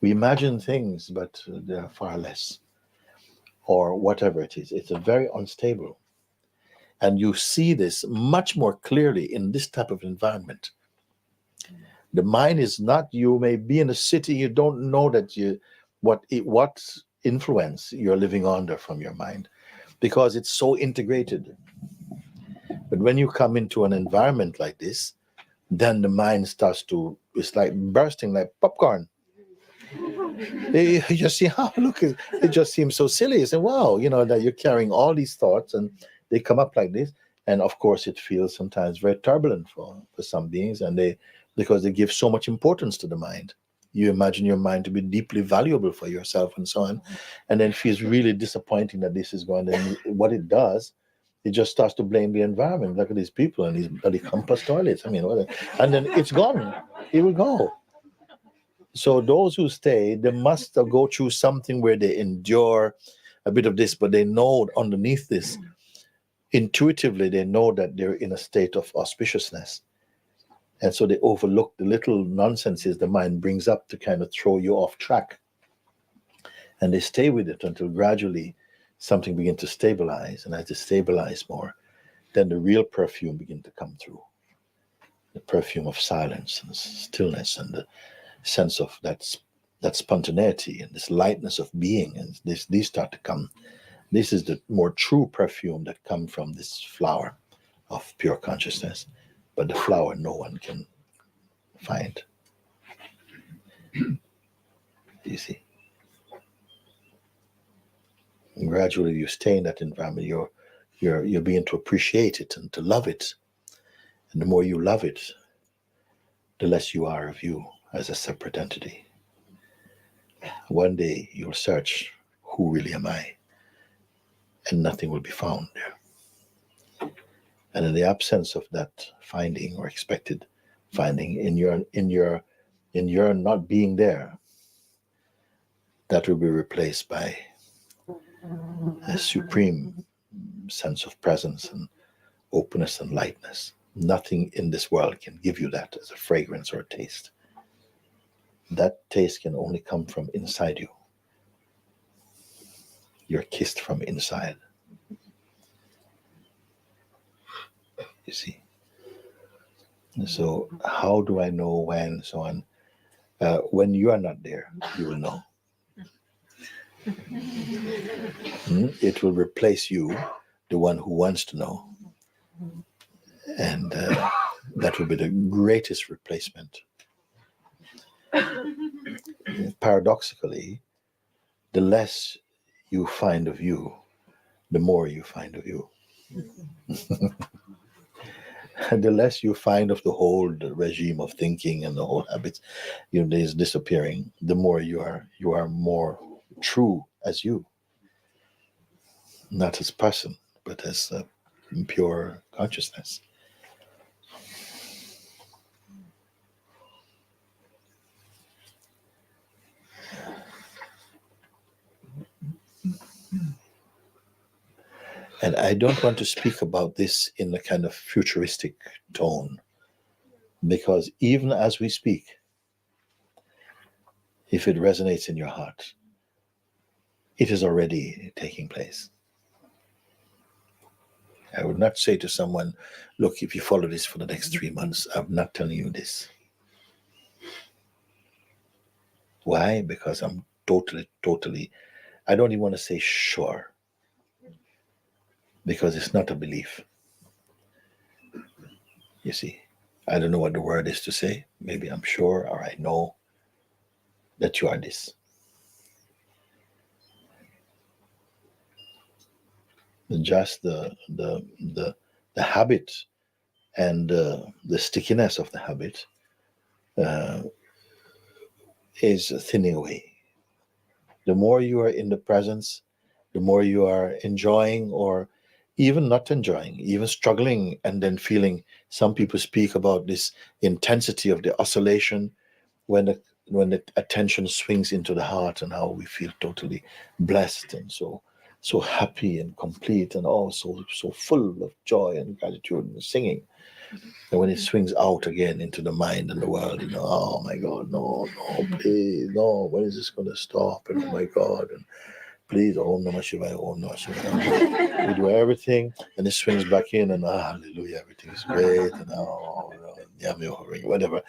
S1: We imagine things, but they are far less. or whatever it is. It's a very unstable. And you see this much more clearly in this type of environment. The mind is not, you may be in a city, you don't know that what influence you're living under from your mind, because it's so integrated. But when you come into an environment like this, then the mind starts to, it's like bursting like popcorn. You just see how, look, it just seems so silly. You say, wow, that you're carrying all these thoughts and they come up like this. And of course, it feels sometimes very turbulent for some beings, and because they give so much importance to the mind. You imagine your mind to be deeply valuable for yourself and so on. And then it feels really disappointing that this is going. And what it does, it just starts to blame the environment. Look at these people and these bloody compost toilets. I mean, and then it's gone. It will go. So those who stay, they must go through something where they endure a bit of this, but they know underneath this, intuitively, they know that they're in a state of auspiciousness. And so they overlook the little nonsenses the mind brings up to kind of throw you off track. And they stay with it until gradually something begins to stabilize. And as they stabilize more, then the real perfume begins to come through. The perfume of silence and stillness and the sense of that spontaneity and this lightness of being. And these start to come. This is the more true perfume that comes from this flower of pure consciousness. But the flower no one can find. You see? And gradually you stay in that environment. You're beginning to appreciate it and to love it. And the more you love it, the less you are of you as a separate entity. One day you'll search, who really am I? And nothing will be found there. And in the absence of that finding or expected finding, in your not being there, that will be replaced by a supreme sense of presence and openness and lightness. Nothing in this world can give you that as a fragrance or a taste. That taste can only come from inside you. You're kissed from inside. You see? And so how do I know when, so on? When you are not there, you will know. It will replace you, the one who wants to know. And that will be the greatest replacement. Paradoxically, the less you find of you, the more you find of you. And the less you find of the whole regime of thinking and the whole habits, is disappearing, the more you are more true as you. Not as person, but as pure consciousness. And I don't want to speak about this in a kind of futuristic tone, because even as we speak, if it resonates in your heart, it is already taking place. I would not say to someone, look, if you follow this for the next 3 months, I'm not telling you this. Why? Because I'm totally, I don't even want to say sure, because it's not a belief. You see, I don't know what the word is to say. Maybe I'm sure, or I know that you are this. Just the habit and the stickiness of the habit is thinning away. The more you are in the presence, the more you are enjoying, or even not enjoying, even struggling, and then feeling. Some people speak about this intensity of the oscillation when the attention swings into the heart, and how we feel totally blessed and so happy and complete, and also so full of joy and gratitude and singing. And when it swings out again into the mind and the world, oh my God, no, please, no, when is this going to stop? And oh my God, and Please, Om Namah Shivaya, Om Namah Shivaya. We do everything, and it swings back in, and hallelujah, everything is great, and whatever.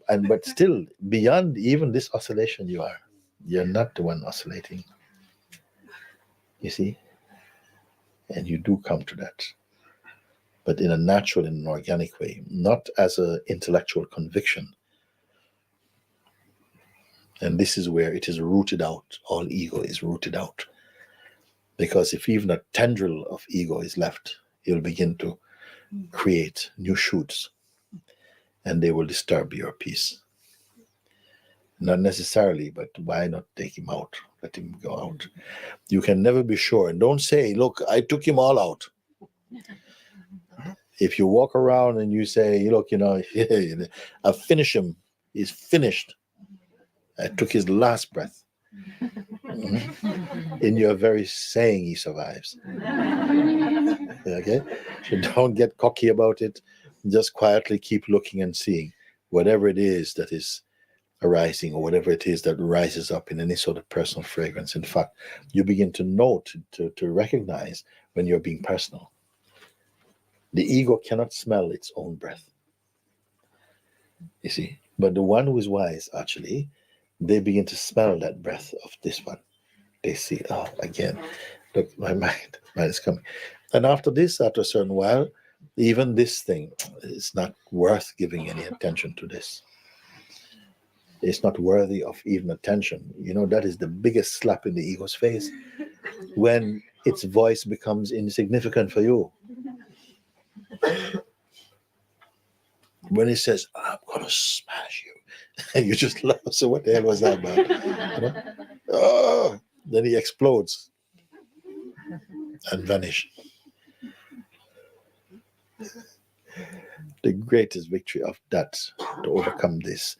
S1: But still, beyond even this oscillation, you're not the one oscillating. You see? And you do come to that. But in a natural and an organic way, not as an intellectual conviction. And this is where it is rooted out. All ego is rooted out. Because if even a tendril of ego is left, you'll begin to create new shoots. And they will disturb your peace. Not necessarily, but why not take him out? Let him go out. You can never be sure. And don't say, look, I took him all out. If you walk around and you say, look, I finished him. He's finished. I took his last breath. In your very saying, he survives. Okay? So don't get cocky about it. Just quietly keep looking and seeing whatever it is that is arising, or whatever it is that rises up in any sort of personal fragrance. In fact, you begin to know, to recognize when you're being personal. The ego cannot smell its own breath. You see? But the one who is wise, actually, they begin to smell that breath of this one. They see, again, look, my mind is coming. And after this, after a certain while, even this thing is not worth giving any attention to this. It's not worthy of even attention. That is the biggest slap in the ego's face, when its voice becomes insignificant for you. When it says, I'm going to smash you, and you just laugh. So what the hell was that about? Then he explodes and vanish. The greatest victory of that, to overcome this,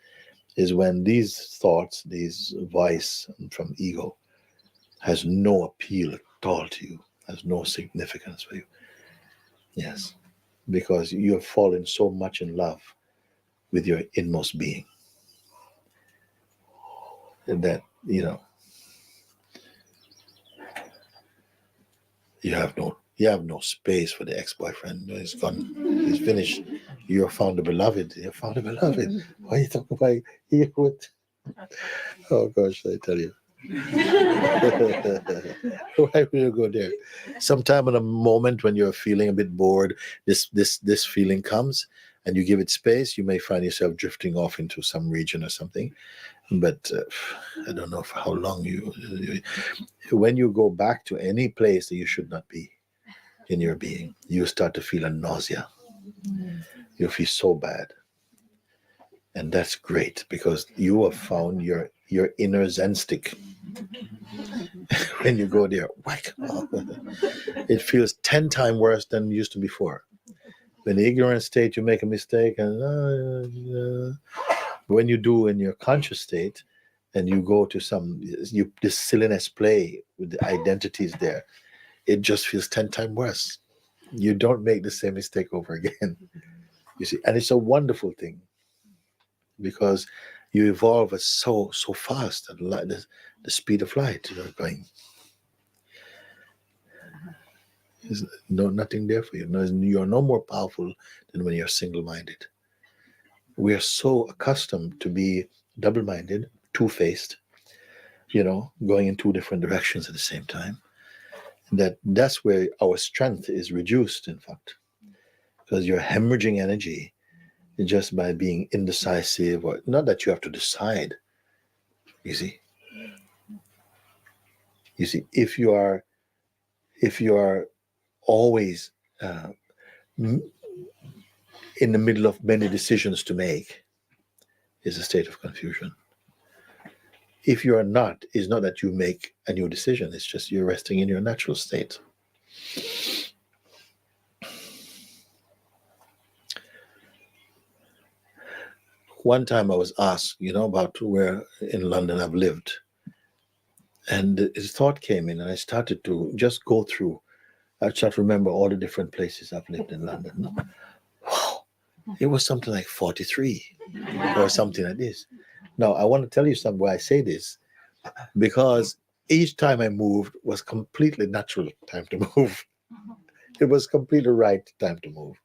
S1: is when these thoughts, these voice from ego, has no appeal at all to you, has no significance for you. Yes. Because you have fallen so much in love with your inmost being. And that, you have no space for the ex-boyfriend. He's gone. He's finished. You have found the beloved. You have found the beloved. Why are you talking about you with? Oh gosh, I tell you. Why will you go there? Sometime in a moment when you're feeling a bit bored, this feeling comes, and you give it space. You may find yourself drifting off into some region or something. But I don't know for how long when you go back to any place that you should not be in your being, you start to feel a nausea. You feel so bad. And that's great, because you have found your inner Zen stick. When you go there, whack, it feels 10 times worse than it used to before. In the ignorant state, you make a mistake, and when you do in your conscious state, and you go to this silliness play with the identities there, it just feels 10 times worse. You don't make the same mistake over again. You see, and it's a wonderful thing, because you evolve at so fast, at the speed of light. You're going. There's nothing there for you. You're no more powerful than when you're single-minded. We are so accustomed to be double-minded, two-faced, going in two different directions at the same time. That's where our strength is reduced, in fact, because you're hemorrhaging energy just by being indecisive, or not that you have to decide. You see, if you are always in the middle of many decisions to make, is a state of confusion. If you are not, it's not that you make a new decision, it's just you're resting in your natural state. One time I was asked, about where in London I've lived. And this thought came in, and I started to just go through. I started to remember all the different places I've lived in London. Wow, it was something like 43 or something like this. Now, I want to tell you something why I say this, because each time I moved was completely natural time to move. It was completely right time to move.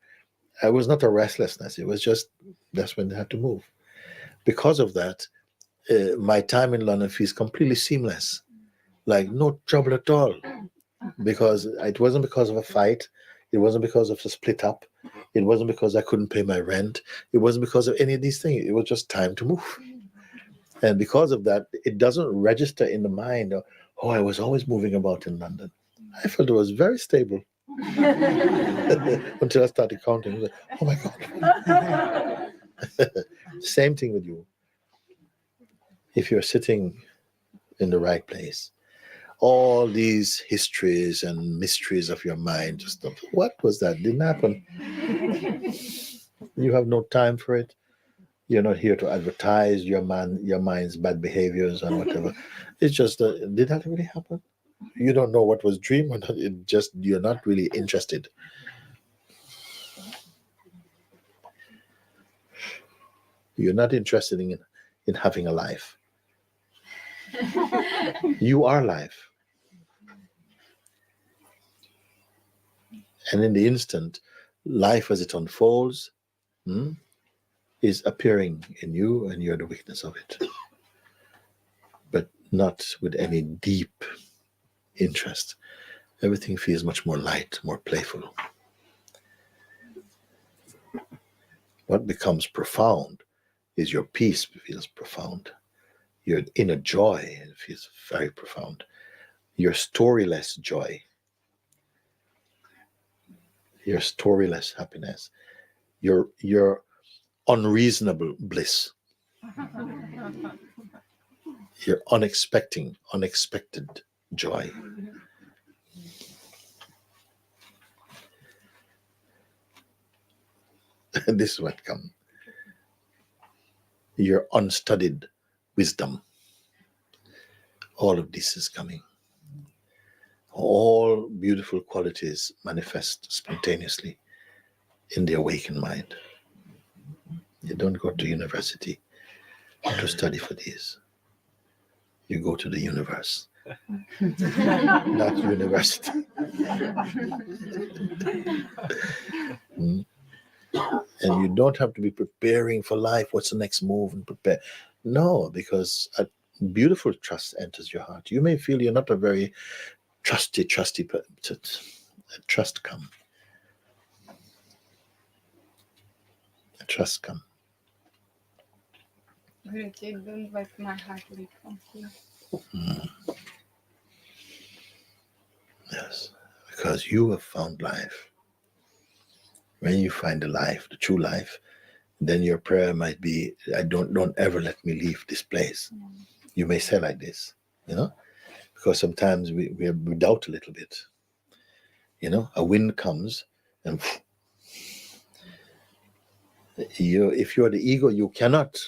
S1: I was not a restlessness. It was just, that's when I had to move. Because of that, my time in London feels completely seamless. Like no trouble at all. Because it wasn't because of a fight. It wasn't because of a split up. It wasn't because I couldn't pay my rent. It wasn't because of any of these things. It was just time to move. And because of that, it doesn't register in the mind, oh, I was always moving about in London. I felt it was very stable. Until I started counting. I was like, oh my God. Same thing with you. If you're sitting in the right place, all these histories and mysteries of your mind, just what was that? Didn't happen. You have no time for it. You're not here to advertise your mind's bad behaviors and whatever. It's just, did that really happen? You don't know what was dream or not. It just, you're not really interested. You're not interested in having a life. You are life. And in the instant, life as it unfolds is appearing in you, and you're the witness of it. But not with any deep interest. Everything feels much more light, more playful. What becomes profound is your peace feels profound. Your inner joy feels very profound. Your storyless joy. Your storyless happiness. Your unreasonable bliss. Your unexpected joy. This is what comes. Your unstudied wisdom. All of this is coming. All beautiful qualities manifest spontaneously in the awakened mind. You don't go to university to study for these. You go to the universe, not university. And you don't have to be preparing for life. What's the next move? And prepare. No, because a beautiful trust enters your heart. You may feel you're not a very trusty, but trust come. Trust come. Yes, because you have found life. When you find the life, the true life, then your prayer might be, don't ever let me leave this place. You may say like this, because sometimes we doubt a little bit. A wind comes and if you're the ego, you cannot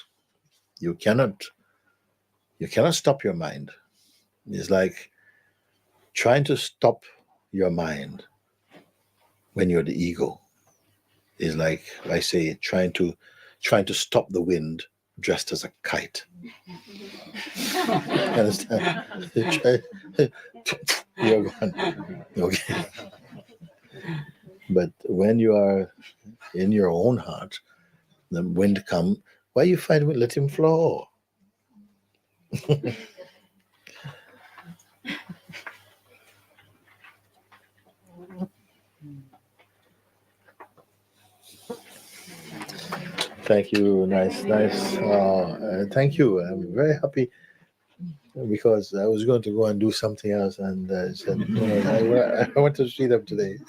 S1: stop your mind. It's like trying to stop your mind when you're the ego is like, I say, trying to stop the wind dressed as a kite. Understand? You're gone. Okay. But when you are in your own heart, the wind come. Why you find wind? Let him flow. Thank you. Nice. Thank you. I'm very happy because I was going to go and do something else, and I said, no, I want to see them today.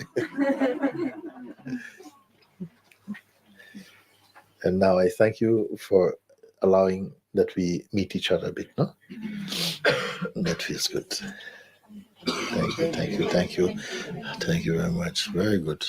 S1: And now I thank you for allowing that we meet each other a bit, no? That feels good. Thank you very much. Very good.